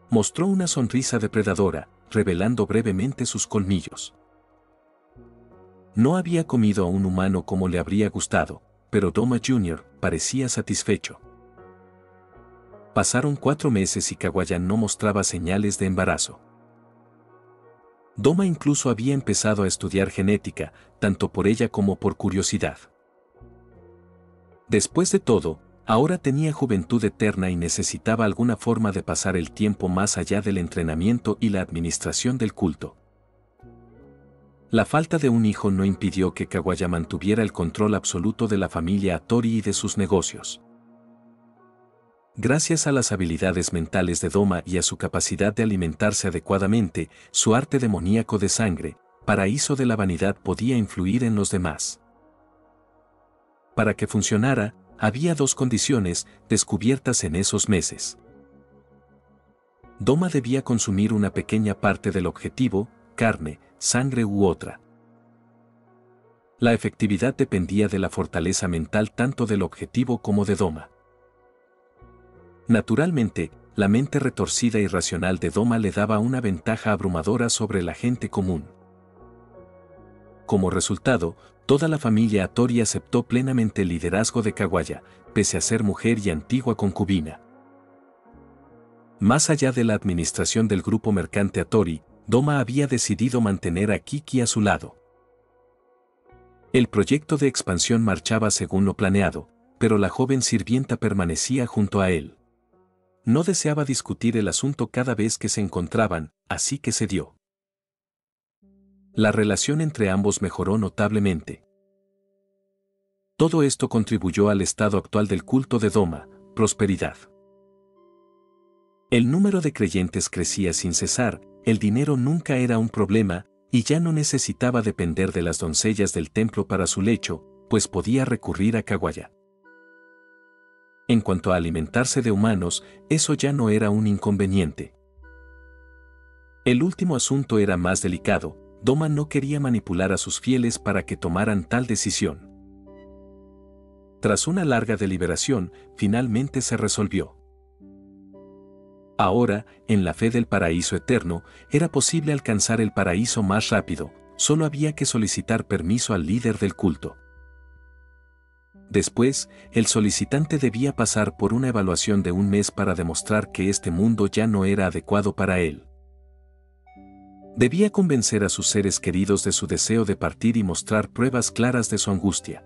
Mostró una sonrisa depredadora, revelando brevemente sus colmillos. No había comido a un humano como le habría gustado, pero Doma Jr. parecía satisfecho. Pasaron 4 meses y Kawaya no mostraba señales de embarazo. Doma incluso había empezado a estudiar genética, tanto por ella como por curiosidad. Después de todo, ahora tenía juventud eterna y necesitaba alguna forma de pasar el tiempo más allá del entrenamiento y la administración del culto. La falta de un hijo no impidió que Kawaya mantuviera el control absoluto de la familia Hattori y de sus negocios. Gracias a las habilidades mentales de Doma y a su capacidad de alimentarse adecuadamente, su arte demoníaco de sangre, paraíso de la vanidad, podía influir en los demás. Para que funcionara, había 2 condiciones descubiertas en esos meses. Doma debía consumir una pequeña parte del objetivo, carne, sangre u otra. La efectividad dependía de la fortaleza mental tanto del objetivo como de Doma. Naturalmente, la mente retorcida y racional de Doma le daba una ventaja abrumadora sobre la gente común. Como resultado, toda la familia Hattori aceptó plenamente el liderazgo de Kawaya, pese a ser mujer y antigua concubina. Más allá de la administración del grupo mercante Hattori, Doma había decidido mantener a Kiki a su lado. El proyecto de expansión marchaba según lo planeado, pero la joven sirvienta permanecía junto a él. No deseaba discutir el asunto cada vez que se encontraban, así que cedió. La relación entre ambos mejoró notablemente. Todo esto contribuyó al estado actual del culto de Doma, prosperidad. El número de creyentes crecía sin cesar, el dinero nunca era un problema, y ya no necesitaba depender de las doncellas del templo para su lecho, pues podía recurrir a Kawaya. En cuanto a alimentarse de humanos, eso ya no era un inconveniente. El último asunto era más delicado. Doma no quería manipular a sus fieles para que tomaran tal decisión. Tras una larga deliberación, finalmente se resolvió. Ahora, en la fe del paraíso eterno, era posible alcanzar el paraíso más rápido, solo había que solicitar permiso al líder del culto. Después, el solicitante debía pasar por una evaluación de un mes para demostrar que este mundo ya no era adecuado para él. Debía convencer a sus seres queridos de su deseo de partir y mostrar pruebas claras de su angustia.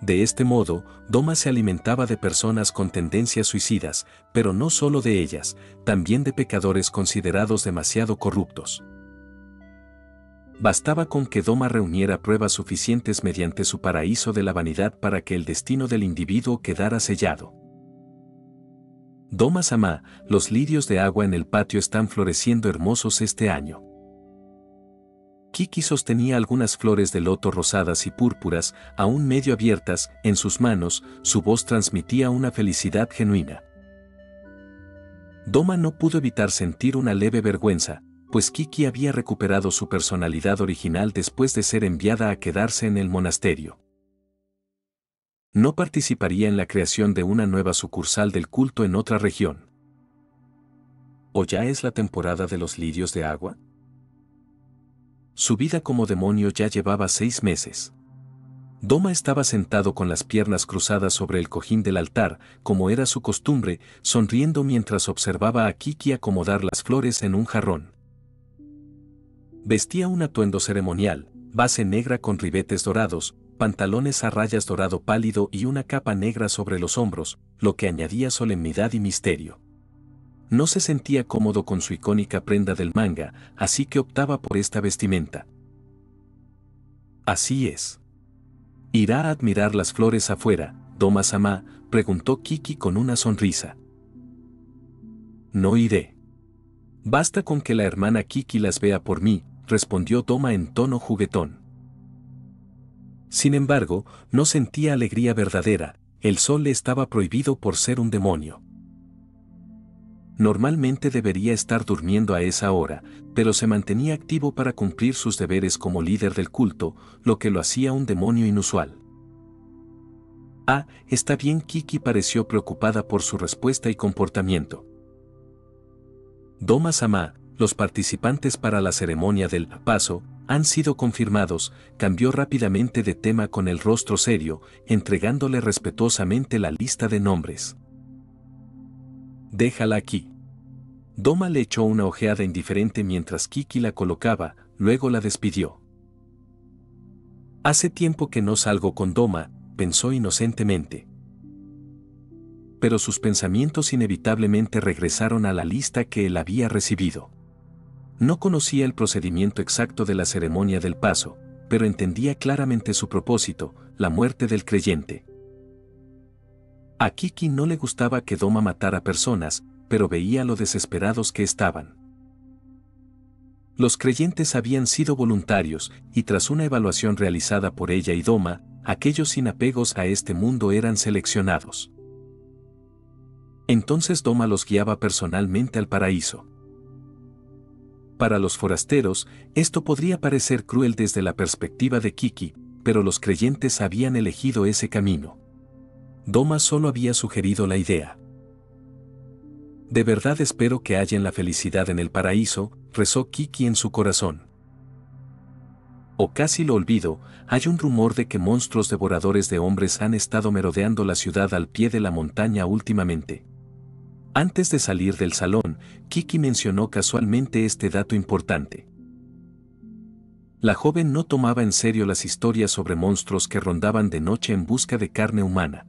De este modo, Doma se alimentaba de personas con tendencias suicidas, pero no solo de ellas, también de pecadores considerados demasiado corruptos. Bastaba con que Doma reuniera pruebas suficientes mediante su paraíso de la vanidad para que el destino del individuo quedara sellado. Doma-sama, los lirios de agua en el patio están floreciendo hermosos este año. Kiki sostenía algunas flores de loto rosadas y púrpuras, aún medio abiertas, en sus manos, su voz transmitía una felicidad genuina. Doma no pudo evitar sentir una leve vergüenza, pues Kiki había recuperado su personalidad original después de ser enviada a quedarse en el monasterio. No participaría en la creación de una nueva sucursal del culto en otra región. ¿O ya es la temporada de los lirios de agua? Su vida como demonio ya llevaba 6 meses. Doma estaba sentado con las piernas cruzadas sobre el cojín del altar, como era su costumbre, sonriendo mientras observaba a Kiki acomodar las flores en un jarrón. Vestía un atuendo ceremonial, base negra con ribetes dorados, pantalones a rayas dorado pálido y una capa negra sobre los hombros, lo que añadía solemnidad y misterio. No se sentía cómodo con su icónica prenda del manga, así que optaba por esta vestimenta. Así es. ¿Irá a admirar las flores afuera, Doma-sama?, preguntó Kiki con una sonrisa. No iré. Basta con que la hermana Kiki las vea por mí, respondió Doma en tono juguetón. Sin embargo, no sentía alegría verdadera, el sol le estaba prohibido por ser un demonio. Normalmente debería estar durmiendo a esa hora, pero se mantenía activo para cumplir sus deberes como líder del culto, lo que lo hacía un demonio inusual. Ah, está bien. Kiki pareció preocupada por su respuesta y comportamiento. Doma-sama, los participantes para la ceremonia del paso han sido confirmados, cambió rápidamente de tema con el rostro serio, entregándole respetuosamente la lista de nombres. Déjala aquí. Doma le echó una ojeada indiferente mientras Kiki la colocaba, luego la despidió. Hace tiempo que no salgo con Doma, pensó inocentemente. Pero sus pensamientos inevitablemente regresaron a la lista que él había recibido. No conocía el procedimiento exacto de la ceremonia del paso, pero entendía claramente su propósito, la muerte del creyente. A Kiki no le gustaba que Doma matara personas, pero veía lo desesperados que estaban. Los creyentes habían sido voluntarios, y tras una evaluación realizada por ella y Doma, aquellos sin apegos a este mundo eran seleccionados. Entonces Doma los guiaba personalmente al paraíso. Para los forasteros, esto podría parecer cruel desde la perspectiva de Kiki, pero los creyentes habían elegido ese camino. Doma solo había sugerido la idea. De verdad espero que hallen la felicidad en el paraíso, rezó Kiki en su corazón. O casi lo olvido, hay un rumor de que monstruos devoradores de hombres han estado merodeando la ciudad al pie de la montaña últimamente. Antes de salir del salón, Kiki mencionó casualmente este dato importante. La joven no tomaba en serio las historias sobre monstruos que rondaban de noche en busca de carne humana.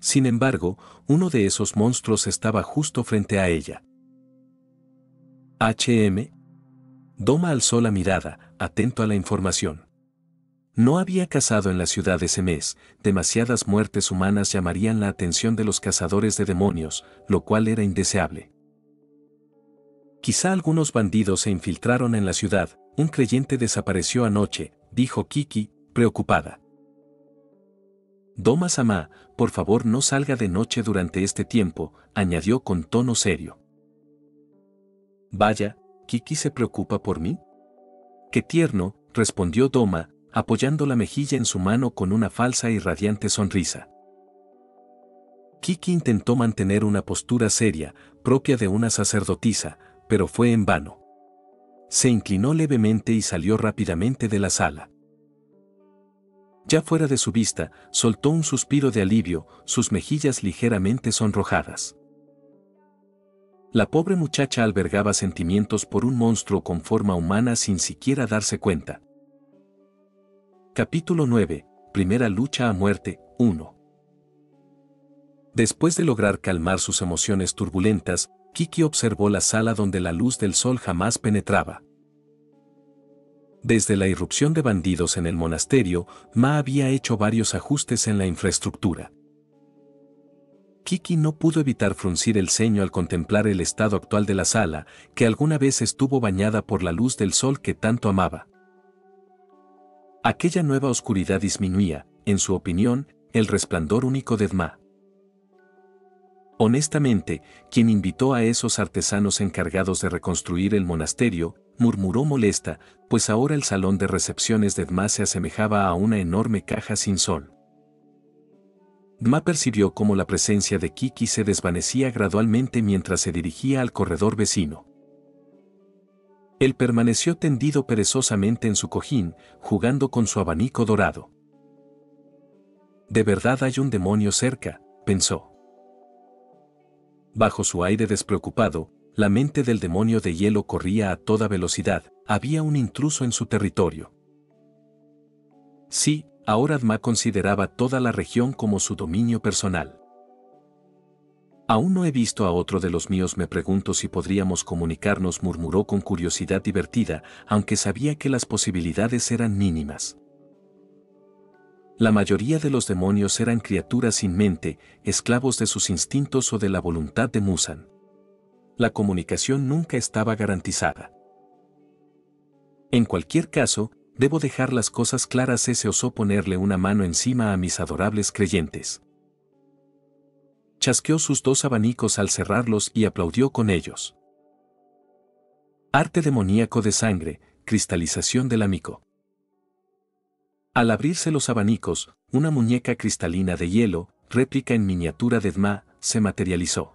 Sin embargo, uno de esos monstruos estaba justo frente a ella. Doma alzó la mirada, atento a la información. No había cazado en la ciudad ese mes, demasiadas muertes humanas llamarían la atención de los cazadores de demonios, lo cual era indeseable. Quizá algunos bandidos se infiltraron en la ciudad, un creyente desapareció anoche, dijo Kiki, preocupada. Doma-sama, por favor no salga de noche durante este tiempo, añadió con tono serio. Vaya, ¿Kiki se preocupa por mí? Qué tierno, respondió Doma, apoyando la mejilla en su mano con una falsa y radiante sonrisa. Kiki intentó mantener una postura seria, propia de una sacerdotisa, pero fue en vano. Se inclinó levemente y salió rápidamente de la sala. Ya fuera de su vista, soltó un suspiro de alivio, sus mejillas ligeramente sonrojadas. La pobre muchacha albergaba sentimientos por un monstruo con forma humana sin siquiera darse cuenta. Capítulo 9. Primera lucha a muerte, 1. Después de lograr calmar sus emociones turbulentas, Kiki observó la sala donde la luz del sol jamás penetraba. Desde la irrupción de bandidos en el monasterio, Ma había hecho varios ajustes en la infraestructura. Kiki no pudo evitar fruncir el ceño al contemplar el estado actual de la sala, que alguna vez estuvo bañada por la luz del sol que tanto amaba. Aquella nueva oscuridad disminuía, en su opinión, el resplandor único de Dma. Honestamente, quien invitó a esos artesanos encargados de reconstruir el monasterio, murmuró molesta, pues ahora el salón de recepciones de Dma se asemejaba a una enorme caja sin sol. Dma percibió cómo la presencia de Kiki se desvanecía gradualmente mientras se dirigía al corredor vecino. Él permaneció tendido perezosamente en su cojín, jugando con su abanico dorado. De verdad hay un demonio cerca, pensó. Bajo su aire despreocupado, la mente del demonio de hielo corría a toda velocidad, había un intruso en su territorio. Sí, ahora Dma consideraba toda la región como su dominio personal. Aún no he visto a otro de los míos, me pregunto si podríamos comunicarnos, murmuró con curiosidad divertida, aunque sabía que las posibilidades eran mínimas. La mayoría de los demonios eran criaturas sin mente, esclavos de sus instintos o de la voluntad de Musan. La comunicación nunca estaba garantizada. En cualquier caso, debo dejar las cosas claras, se osó ponerle una mano encima a mis adorables creyentes. Chasqueó sus dos abanicos al cerrarlos y aplaudió con ellos. Arte demoníaco de sangre, cristalización del amico. Al abrirse los abanicos, una muñeca cristalina de hielo, réplica en miniatura de Dma, se materializó.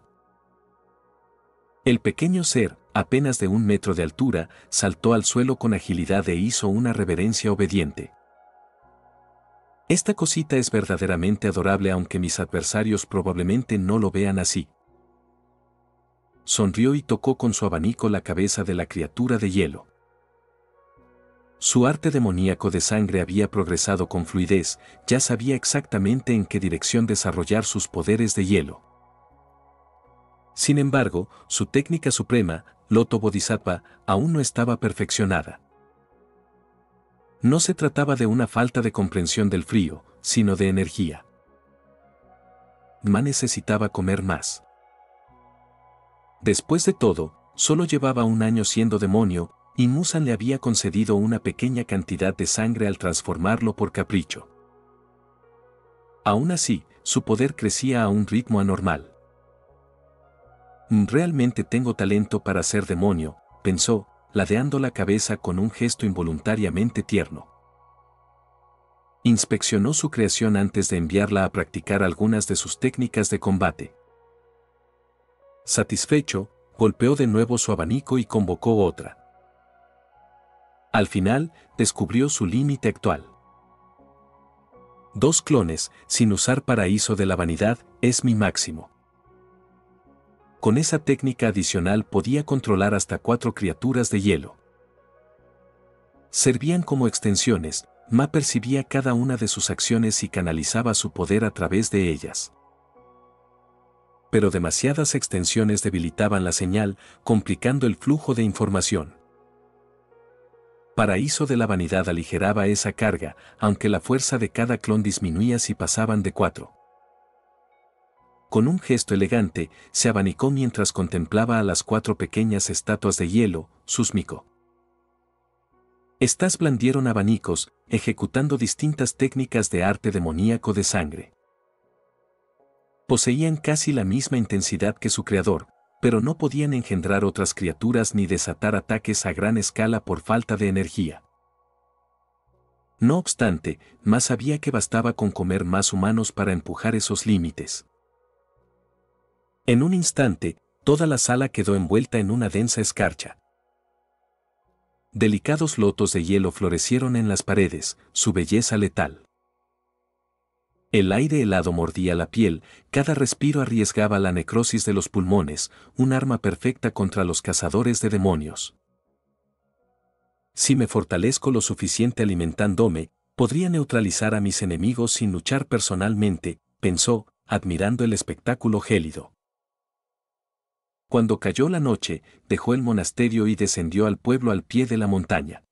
El pequeño ser, apenas de 1 metro de altura, saltó al suelo con agilidad e hizo una reverencia obediente. Esta cosita es verdaderamente adorable, aunque mis adversarios probablemente no lo vean así. Sonrió y tocó con su abanico la cabeza de la criatura de hielo. Su arte demoníaco de sangre había progresado con fluidez, ya sabía exactamente en qué dirección desarrollar sus poderes de hielo. Sin embargo, su técnica suprema, Loto Bodhisattva, aún no estaba perfeccionada. No se trataba de una falta de comprensión del frío, sino de energía. Dma necesitaba comer más. Después de todo, solo llevaba 1 año siendo demonio, y Musan le había concedido una pequeña cantidad de sangre al transformarlo por capricho. Aún así, su poder crecía a un ritmo anormal. Realmente tengo talento para ser demonio, pensó, ladeando la cabeza con un gesto involuntariamente tierno. Inspeccionó su creación antes de enviarla a practicar algunas de sus técnicas de combate. Satisfecho, golpeó de nuevo su abanico y convocó otra. Al final, descubrió su límite actual. 2 clones, sin usar paraíso de la vanidad, es mi máximo. Con esa técnica adicional podía controlar hasta 4 criaturas de hielo. Servían como extensiones, Ma percibía cada una de sus acciones y canalizaba su poder a través de ellas. Pero demasiadas extensiones debilitaban la señal, complicando el flujo de información. Paraíso de la vanidad aligeraba esa carga, aunque la fuerza de cada clon disminuía si pasaban de 4. Con un gesto elegante, se abanicó mientras contemplaba a las 4 pequeñas estatuas de hielo, sus Miko. Estas blandieron abanicos, ejecutando distintas técnicas de arte demoníaco de sangre. Poseían casi la misma intensidad que su creador, pero no podían engendrar otras criaturas ni desatar ataques a gran escala por falta de energía. No obstante, más sabía que bastaba con comer más humanos para empujar esos límites. En un instante, toda la sala quedó envuelta en una densa escarcha. Delicados lotos de hielo florecieron en las paredes, su belleza letal. El aire helado mordía la piel, cada respiro arriesgaba la necrosis de los pulmones, un arma perfecta contra los cazadores de demonios. Si me fortalezco lo suficiente alimentándome, podría neutralizar a mis enemigos sin luchar personalmente, pensó, admirando el espectáculo gélido. Cuando cayó la noche, dejó el monasterio y descendió al pueblo al pie de la montaña.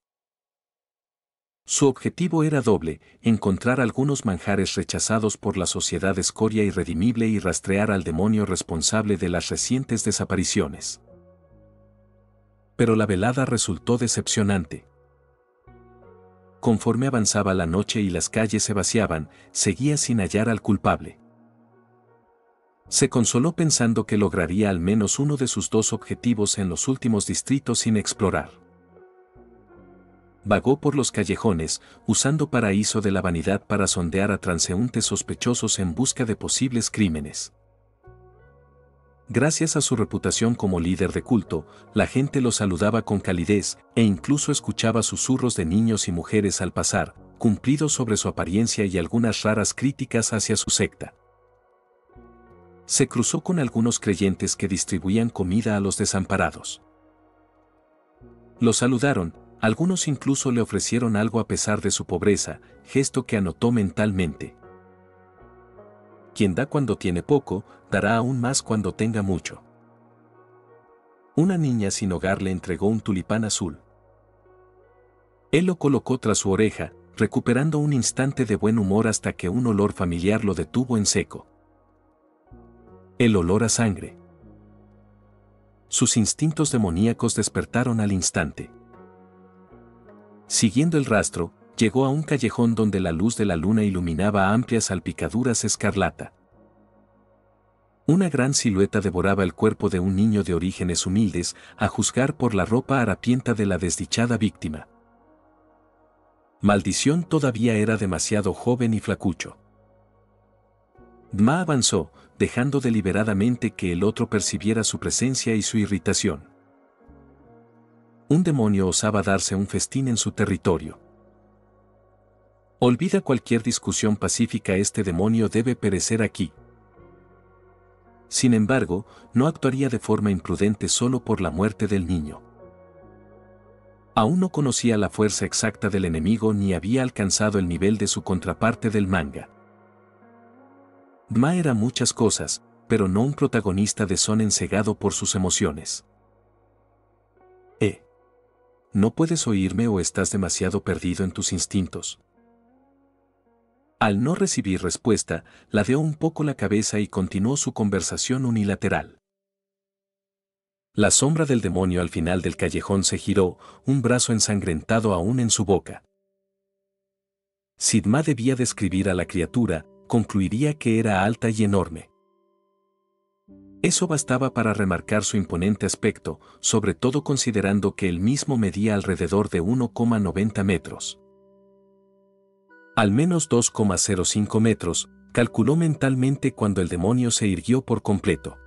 Su objetivo era doble: encontrar algunos manjares rechazados por la sociedad escoria irredimible y rastrear al demonio responsable de las recientes desapariciones. Pero la velada resultó decepcionante. Conforme avanzaba la noche y las calles se vaciaban, seguía sin hallar al culpable. Se consoló pensando que lograría al menos uno de sus dos objetivos en los últimos distritos sin explorar. Vagó por los callejones, usando paraíso de la vanidad para sondear a transeúntes sospechosos en busca de posibles crímenes. Gracias a su reputación como líder de culto, la gente lo saludaba con calidez, e incluso escuchaba susurros de niños y mujeres al pasar, cumplidos sobre su apariencia y algunas raras críticas hacia su secta. Se cruzó con algunos creyentes que distribuían comida a los desamparados. Lo saludaron, algunos incluso le ofrecieron algo a pesar de su pobreza, gesto que anotó mentalmente. Quien da cuando tiene poco, dará aún más cuando tenga mucho. Una niña sin hogar le entregó un tulipán azul. Él lo colocó tras su oreja, recuperando un instante de buen humor hasta que un olor familiar lo detuvo en seco. El olor a sangre. Sus instintos demoníacos despertaron al instante. Siguiendo el rastro, llegó a un callejón donde la luz de la luna iluminaba amplias salpicaduras escarlata. Una gran silueta devoraba el cuerpo de un niño de orígenes humildes, a juzgar por la ropa harapienta de la desdichada víctima. Maldición, todavía era demasiado joven y flacucho. Dma avanzó, dejando deliberadamente que el otro percibiera su presencia y su irritación. Un demonio osaba darse un festín en su territorio. Olvida cualquier discusión pacífica, este demonio debe perecer aquí. Sin embargo, no actuaría de forma imprudente solo por la muerte del niño. Aún no conocía la fuerza exacta del enemigo ni había alcanzado el nivel de su contraparte del manga. Dma era muchas cosas, pero no un protagonista de son ensegado por sus emociones. ¿No puedes oírme o estás demasiado perdido en tus instintos? Al no recibir respuesta, ladeó un poco la cabeza y continuó su conversación unilateral. La sombra del demonio al final del callejón se giró, un brazo ensangrentado aún en su boca. Si Dma debía describir a la criatura, concluiría que era alta y enorme. Eso bastaba para remarcar su imponente aspecto, sobre todo considerando que él mismo medía alrededor de 1,90 metros. Al menos 2,05 metros, calculó mentalmente cuando el demonio se irguió por completo.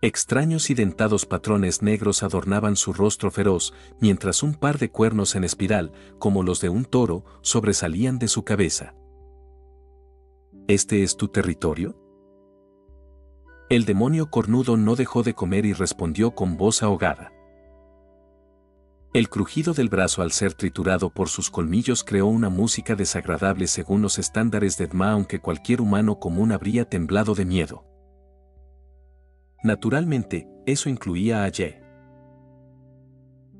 Extraños y dentados patrones negros adornaban su rostro feroz, mientras un par de cuernos en espiral, como los de un toro, sobresalían de su cabeza. ¿Este es tu territorio? El demonio cornudo no dejó de comer y respondió con voz ahogada. El crujido del brazo al ser triturado por sus colmillos creó una música desagradable según los estándares de Dma, aunque cualquier humano común habría temblado de miedo. Naturalmente, eso incluía a Ye.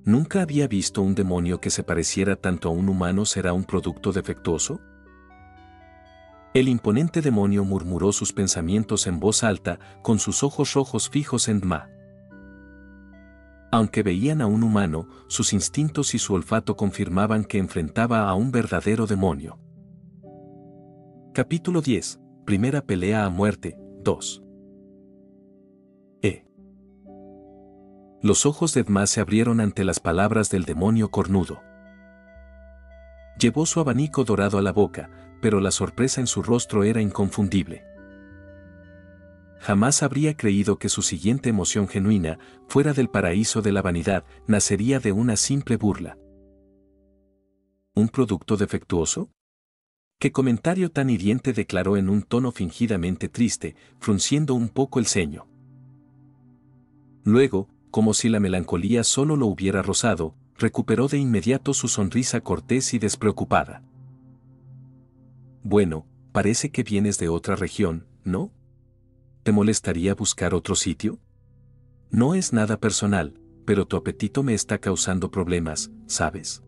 ¿Nunca había visto un demonio que se pareciera tanto a un humano? ¿Será un producto defectuoso? El imponente demonio murmuró sus pensamientos en voz alta, con sus ojos rojos fijos en Dma. Aunque veían a un humano, sus instintos y su olfato confirmaban que enfrentaba a un verdadero demonio. Capítulo 10. Primera pelea a muerte, 2. Los ojos de Edma se abrieron ante las palabras del demonio cornudo. Llevó su abanico dorado a la boca, pero la sorpresa en su rostro era inconfundible. Jamás habría creído que su siguiente emoción genuina, fuera del paraíso de la vanidad, nacería de una simple burla. ¿Un producto defectuoso? ¿Qué comentario tan hiriente?, declaró en un tono fingidamente triste, frunciendo un poco el ceño. Luego, como si la melancolía solo lo hubiera rozado, recuperó de inmediato su sonrisa cortés y despreocupada. Bueno, parece que vienes de otra región, ¿no? ¿Te molestaría buscar otro sitio? No es nada personal, pero tu apetito me está causando problemas, ¿sabes?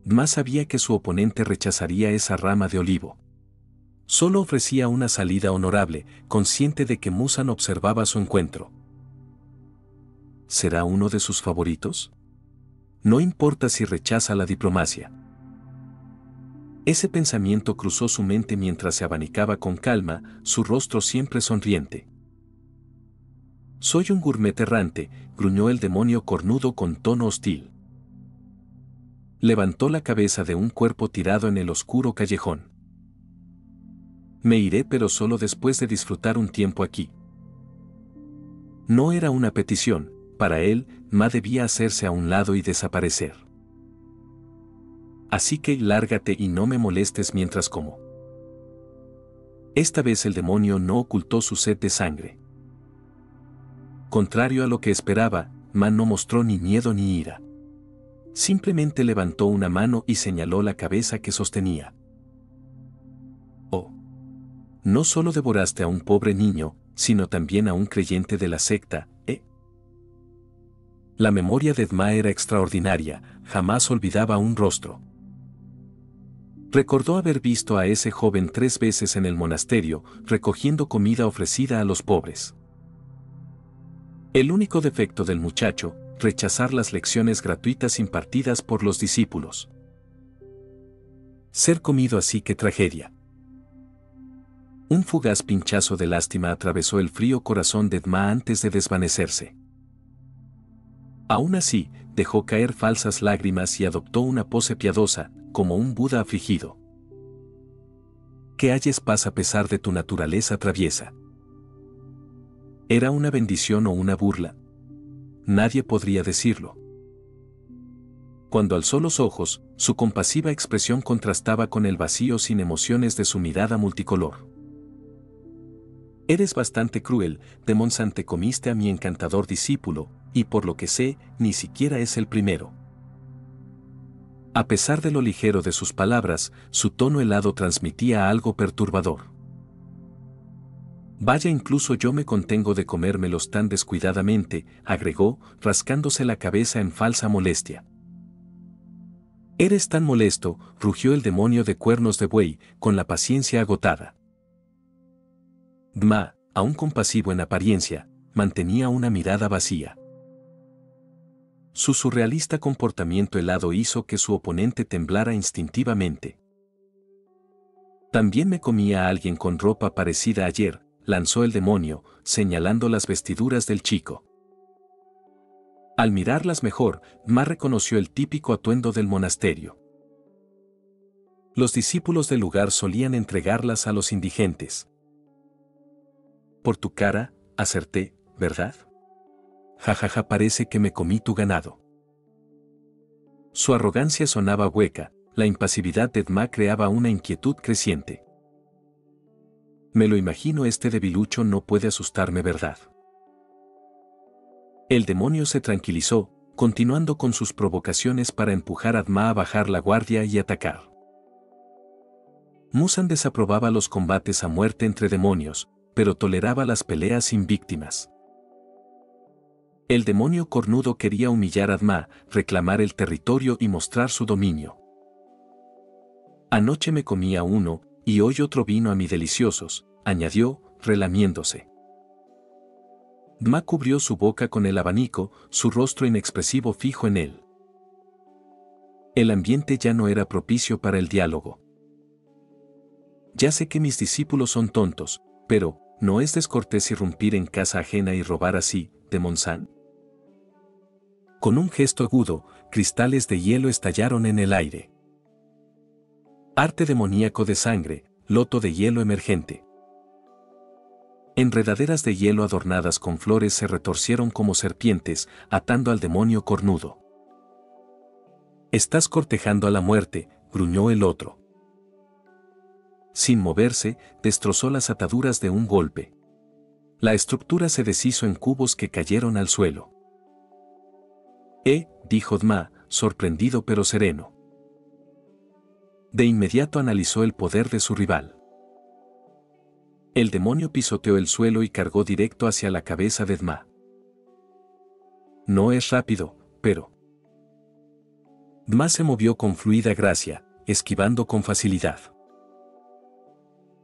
Más sabía que su oponente rechazaría esa rama de olivo. Solo ofrecía una salida honorable, consciente de que Musan observaba su encuentro. ¿Será uno de sus favoritos? No importa si rechaza la diplomacia. Ese pensamiento cruzó su mente mientras se abanicaba con calma, su rostro siempre sonriente. Soy un gourmet errante, gruñó el demonio cornudo con tono hostil. Levantó la cabeza de un cuerpo tirado en el oscuro callejón. Me iré, pero solo después de disfrutar un tiempo aquí. No era una petición, para él, Ma debía hacerse a un lado y desaparecer. Así que lárgate y no me molestes mientras como. Esta vez el demonio no ocultó su sed de sangre. Contrario a lo que esperaba, Ma no mostró ni miedo ni ira. Simplemente levantó una mano y señaló la cabeza que sostenía. Oh. No solo devoraste a un pobre niño, sino también a un creyente de la secta, ¿eh? La memoria de Edma era extraordinaria, jamás olvidaba un rostro. Recordó haber visto a ese joven 3 veces en el monasterio, recogiendo comida ofrecida a los pobres. El único defecto del muchacho, rechazar las lecciones gratuitas impartidas por los discípulos. Ser comido así, qué tragedia. Un fugaz pinchazo de lástima atravesó el frío corazón de Edma antes de desvanecerse. Aún así, dejó caer falsas lágrimas y adoptó una pose piadosa, como un Buda afligido. Que halles paz a pesar de tu naturaleza traviesa. ¿Era una bendición o una burla? Nadie podría decirlo. Cuando alzó los ojos, su compasiva expresión contrastaba con el vacío sin emociones de su mirada multicolor. Eres bastante cruel, Demon-san, te comiste a mi encantador discípulo, y por lo que sé, ni siquiera es el primero. A pesar de lo ligero de sus palabras, su tono helado transmitía algo perturbador. Vaya, incluso yo me contengo de comérmelos tan descuidadamente, agregó, rascándose la cabeza en falsa molestia. Eres tan molesto, rugió el demonio de cuernos de buey, con la paciencia agotada. Ma, aún compasivo en apariencia, mantenía una mirada vacía. Su surrealista comportamiento helado hizo que su oponente temblara instintivamente. También me comía a alguien con ropa parecida ayer, lanzó el demonio, señalando las vestiduras del chico. Al mirarlas mejor, Ma reconoció el típico atuendo del monasterio. Los discípulos del lugar solían entregarlas a los indigentes. Por tu cara, acerté, ¿verdad? Jajaja, parece que me comí tu ganado. Su arrogancia sonaba hueca, la impasividad de Edma creaba una inquietud creciente. Me lo imagino, este debilucho no puede asustarme, ¿verdad? El demonio se tranquilizó, continuando con sus provocaciones para empujar a Edma a bajar la guardia y atacar. Musan desaprobaba los combates a muerte entre demonios, pero toleraba las peleas sin víctimas. El demonio cornudo quería humillar a Edma, reclamar el territorio y mostrar su dominio. Anoche me comía uno, y hoy otro vino a mí deliciosos, añadió, relamiéndose. Dma cubrió su boca con el abanico, su rostro inexpresivo fijo en él. El ambiente ya no era propicio para el diálogo. Ya sé que mis discípulos son tontos, pero, ¿no es descortés irrumpir en casa ajena y robar así, de Monzán? Con un gesto agudo, cristales de hielo estallaron en el aire. Arte demoníaco de sangre, loto de hielo emergente. Enredaderas de hielo adornadas con flores se retorcieron como serpientes, atando al demonio cornudo. Estás cortejando a la muerte, gruñó el otro. Sin moverse, destrozó las ataduras de un golpe. La estructura se deshizo en cubos que cayeron al suelo. Dijo Dma, sorprendido pero sereno. De inmediato analizó el poder de su rival. El demonio pisoteó el suelo y cargó directo hacia la cabeza de Dma. No es rápido, pero... Dma se movió con fluida gracia, esquivando con facilidad.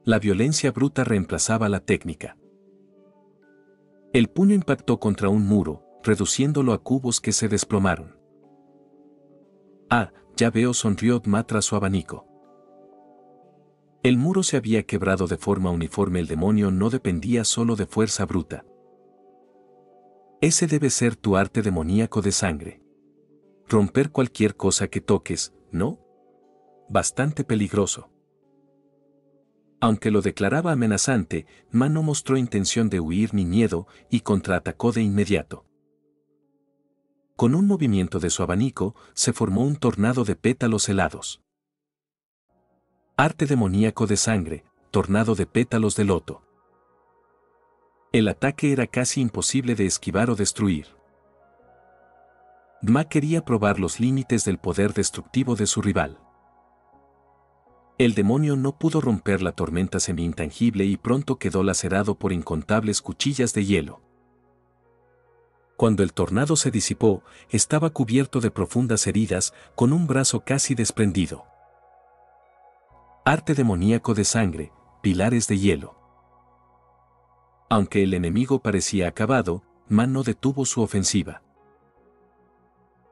La violencia bruta reemplazaba la técnica. El puño impactó contra un muro, reduciéndolo a cubos que se desplomaron. Ah, ya veo, sonrió Dma tras su abanico. El muro se había quebrado de forma uniforme. El demonio no dependía solo de fuerza bruta. Ese debe ser tu arte demoníaco de sangre. Romper cualquier cosa que toques, ¿no? Bastante peligroso. Aunque lo declaraba amenazante, Dma no mostró intención de huir ni miedo y contraatacó de inmediato. Con un movimiento de su abanico, se formó un tornado de pétalos helados. Arte demoníaco de sangre, tornado de pétalos de loto. El ataque era casi imposible de esquivar o destruir. Dma quería probar los límites del poder destructivo de su rival. El demonio no pudo romper la tormenta semi-intangible y pronto quedó lacerado por incontables cuchillas de hielo. Cuando el tornado se disipó, estaba cubierto de profundas heridas, con un brazo casi desprendido. Arte demoníaco de sangre, pilares de hielo. Aunque el enemigo parecía acabado, Dma no detuvo su ofensiva.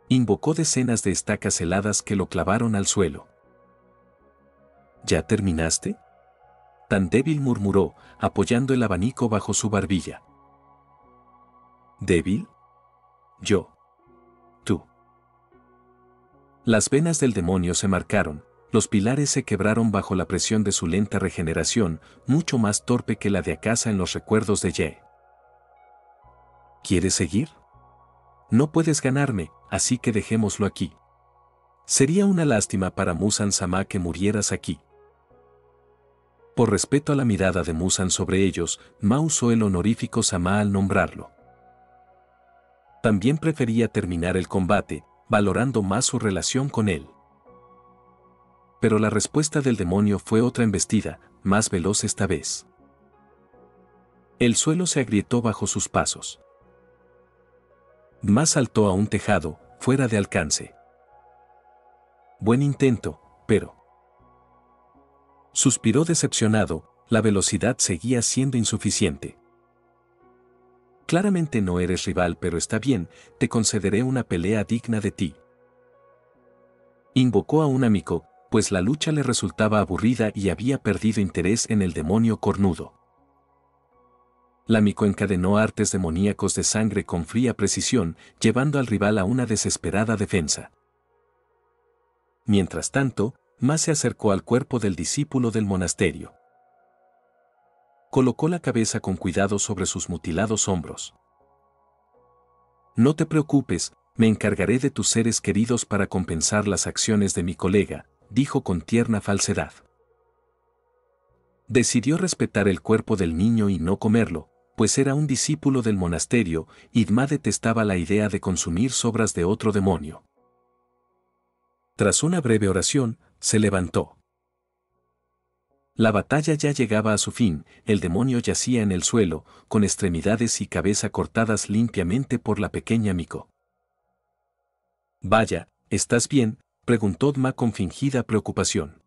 Invocó decenas de estacas heladas que lo clavaron al suelo. ¿Ya terminaste? Tan débil, murmuró, apoyando el abanico bajo su barbilla. ¿Débil? Yo. Tú. Las venas del demonio se marcaron, los pilares se quebraron bajo la presión de su lenta regeneración, mucho más torpe que la de Akasa en los recuerdos de Ye. ¿Quieres seguir? No puedes ganarme, así que dejémoslo aquí. Sería una lástima para Muzan-sama que murieras aquí. Por respeto a la mirada de Muzan sobre ellos, Dma usó el honorífico Sama al nombrarlo. También prefería terminar el combate, valorando más su relación con él. Pero la respuesta del demonio fue otra embestida, más veloz esta vez. El suelo se agrietó bajo sus pasos. Dma saltó a un tejado, fuera de alcance. Buen intento, pero... Suspiró decepcionado, la velocidad seguía siendo insuficiente. Claramente no eres rival, pero está bien, te concederé una pelea digna de ti. Invocó a un amigo, pues la lucha le resultaba aburrida y había perdido interés en el demonio cornudo. La amigo encadenó artes demoníacos de sangre con fría precisión, llevando al rival a una desesperada defensa. Mientras tanto, Dma se acercó al cuerpo del discípulo del monasterio. Colocó la cabeza con cuidado sobre sus mutilados hombros. No te preocupes, me encargaré de tus seres queridos para compensar las acciones de mi colega, dijo con tierna falsedad. Decidió respetar el cuerpo del niño y no comerlo, pues era un discípulo del monasterio y Dma detestaba la idea de consumir sobras de otro demonio. Tras una breve oración, se levantó. La batalla ya llegaba a su fin, el demonio yacía en el suelo, con extremidades y cabeza cortadas limpiamente por la pequeña Miko. Vaya, ¿estás bien?, preguntó Dma con fingida preocupación.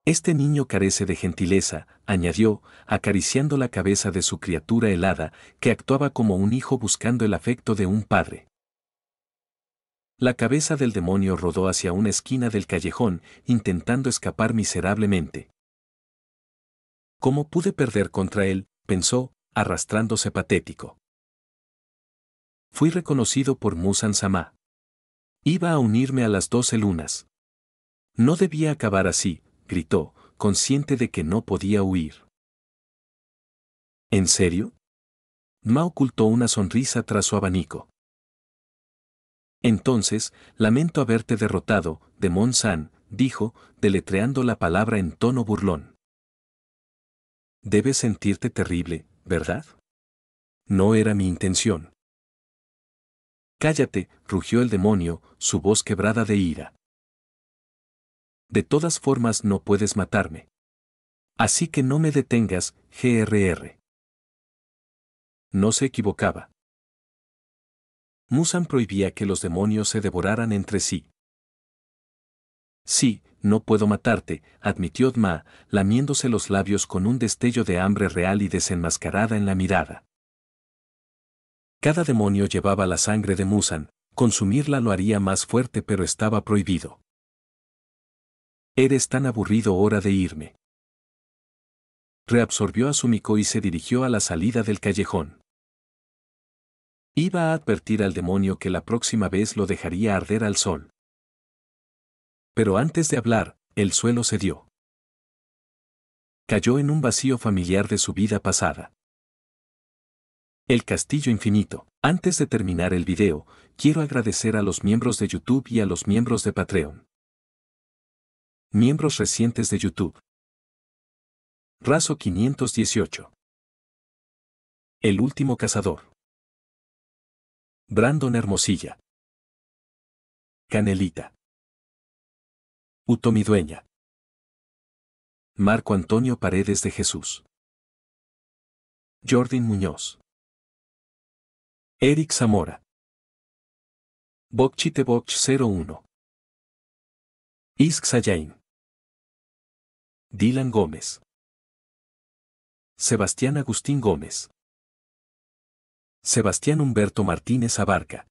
Este niño carece de gentileza, añadió, acariciando la cabeza de su criatura helada, que actuaba como un hijo buscando el afecto de un padre. La cabeza del demonio rodó hacia una esquina del callejón, intentando escapar miserablemente. ¿Cómo pude perder contra él?, pensó, arrastrándose patético. Fui reconocido por Musan Sama. Iba a unirme a las 12 lunas. No debía acabar así, gritó, consciente de que no podía huir. ¿En serio? Ma ocultó una sonrisa tras su abanico. Entonces, lamento haberte derrotado, Demon San, dijo, deletreando la palabra en tono burlón. Debes sentirte terrible, ¿verdad? No era mi intención. Cállate, rugió el demonio, su voz quebrada de ira. De todas formas no puedes matarme. Así que no me detengas, GRR. No se equivocaba. Musan prohibía que los demonios se devoraran entre sí. Sí, no puedo matarte, admitió Ma, lamiéndose los labios con un destello de hambre real y desenmascarada en la mirada. Cada demonio llevaba la sangre de Musan, consumirla lo haría más fuerte pero estaba prohibido. Eres tan aburrido, hora de irme. Reabsorbió a Sumiko y se dirigió a la salida del callejón. Iba a advertir al demonio que la próxima vez lo dejaría arder al sol. Pero antes de hablar, el suelo cedió. Cayó en un vacío familiar de su vida pasada. El castillo infinito. Antes de terminar el video, quiero agradecer a los miembros de YouTube y a los miembros de Patreon. Miembros recientes de YouTube. Razo 518. El último cazador. Brandon Hermosilla. Canelita. Utomi Dueña. Marco Antonio Paredes de Jesús. Jordin Muñoz. Eric Zamora. Bokchitebokch 01. Isk Sayain. Dylan Gómez. Sebastián Agustín Gómez. Sebastián Humberto Martínez Abarca.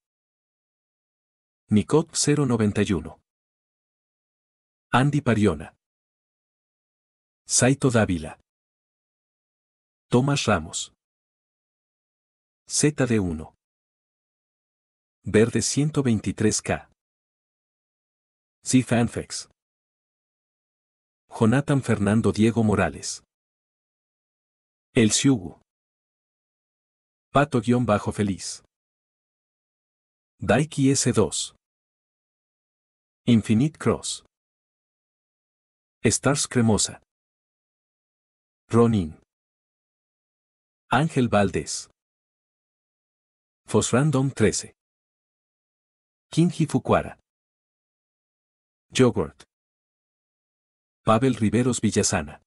Nicot 091. Andy Pariona. Saito Dávila. Tomás Ramos. ZD1. Verde 123K. Fanfex. Jonathan Fernando Diego Morales. El Siugu. Pato-Feliz. Daiki S2. Infinite Cross. Stars Cremosa. Ronin. Ángel Valdés. Fosrandom 13. Kinji Fukuara. Yogurt. Pavel Riveros Villasana.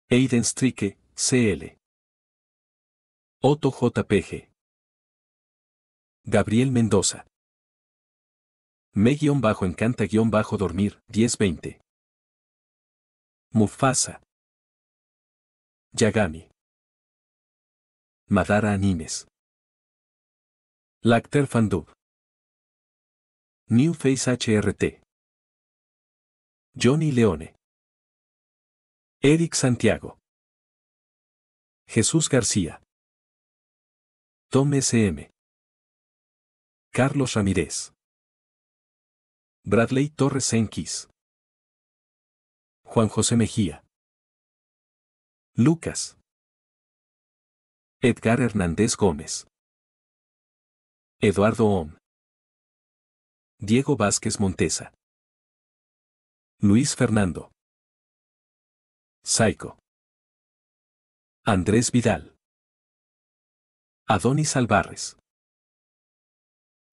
Aiden Strike, CL. Otto JPG. Gabriel Mendoza. Me-encanta-dormir, 1020. Mufasa. Yagami. Madara Animes. Lacter Fandub. New Face HRT. Johnny Leone. Eric Santiago. Jesús García. Tom SM. Carlos Ramírez. Bradley Torres Enquis. Juan José Mejía. Lucas. Edgar Hernández Gómez. Eduardo Om. Diego Vázquez Montesa. Luis Fernando. Saico. Andrés Vidal. Adonis Alvarez.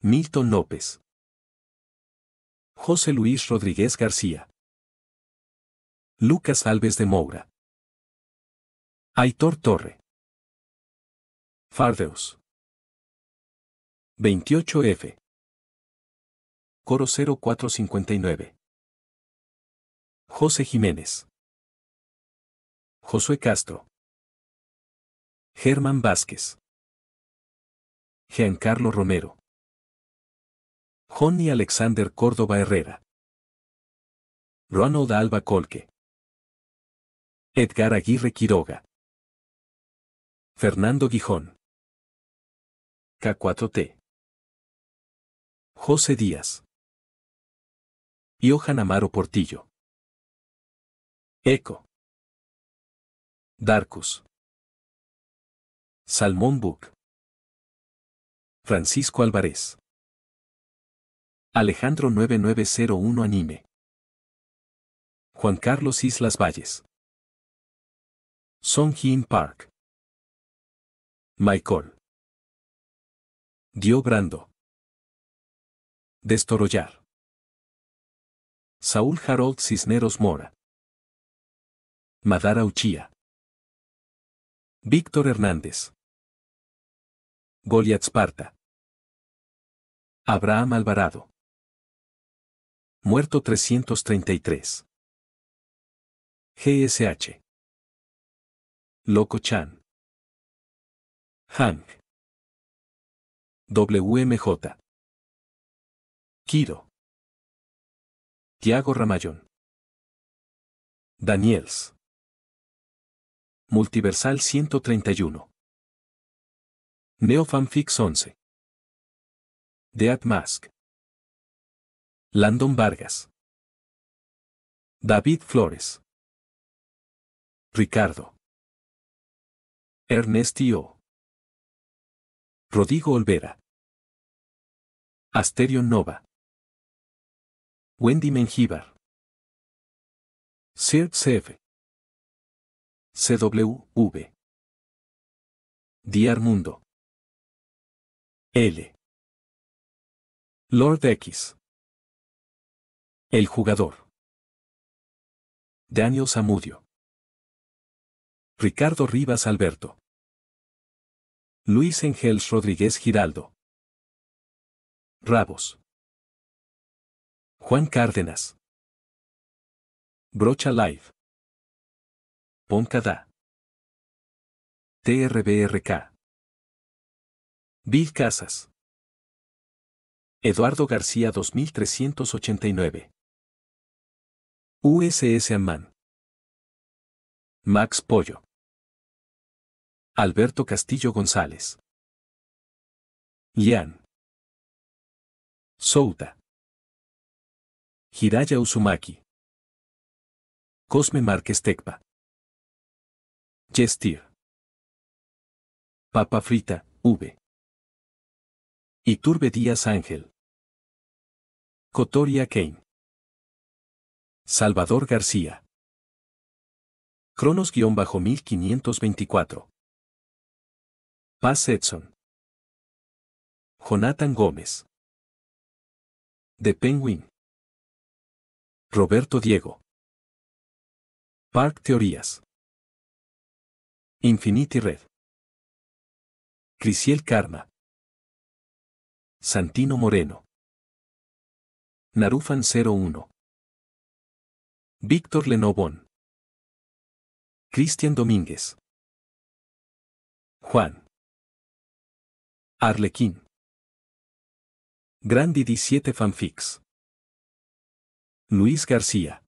Milton López. José Luis Rodríguez García. Lucas Alves de Moura. Aitor Torre. Fardeus. 28F. Coro 0459. José Jiménez. Josué Castro. Germán Vázquez. Giancarlo Romero. Johnny Alexander Córdoba Herrera. Ronald Alba Colque. Edgar Aguirre Quiroga. Fernando Gijón. K4T. José Díaz. Johan Amaro Portillo. Eco. Darkus. Salmón Buc. Francisco Álvarez. Alejandro 9901 Anime. Juan Carlos Islas Valles. Song Hyun Park. Michael. Dio Brando. Destorollar. Saúl Harold Cisneros Mora. Madara Uchía. Víctor Hernández. Goliat Sparta. Abraham Alvarado. Muerto 333. GSH. Loco Chan. Hank. WMJ. Kiro. Tiago Ramayón. Daniels. Multiversal 131. Neofanfix 11. Dead Mask. Landon Vargas. David Flores. Ricardo. Ernestio. Rodrigo Olvera. Asterion Nova. Wendy Mengíbar. Sir CF. CWV. Diar Mundo. L. Lord X. El jugador. Daniel Zamudio. Ricardo Rivas Alberto. Luis Engels Rodríguez Giraldo. Rabos. Juan Cárdenas. Brocha Live. Poncada. TRBRK. Bill Casas. Eduardo García 2389. USS Amman. Max Pollo. Alberto Castillo González. Lian. Souta. Hiraya Uzumaki. Cosme Márquez Tecpa. Jestir. Papa Frita, V. Iturbe Díaz Ángel. Cotoria Kane. Salvador García. Cronos-1524. Paz Edson. Jonathan Gómez. The Penguin. Roberto Diego. Park Teorías. Infinity Red. Crisiel Karma. Santino Moreno. Narufan 01. Víctor Lenovón. Cristian Domínguez. Juan. Arlequín. Grandi 17 Fanfics. Luis García.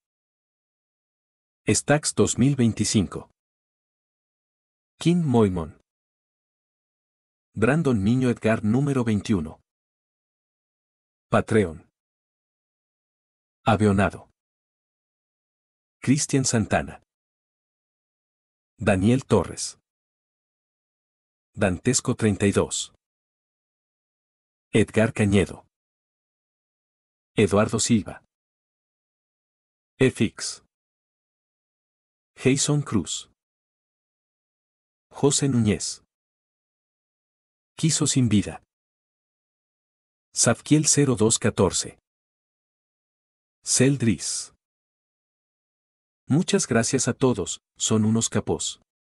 Stax 2025. Kim Moimon. Brandon Niño Edgar número 21. Patreon. Aveonado. Cristian Santana. Daniel Torres. Dantesco 32. Edgar Cañedo. Eduardo Silva. FX. Jason Cruz. José Núñez. Quiso sin vida. Safkiel 0214. Celdris. Muchas gracias a todos, son unos capos.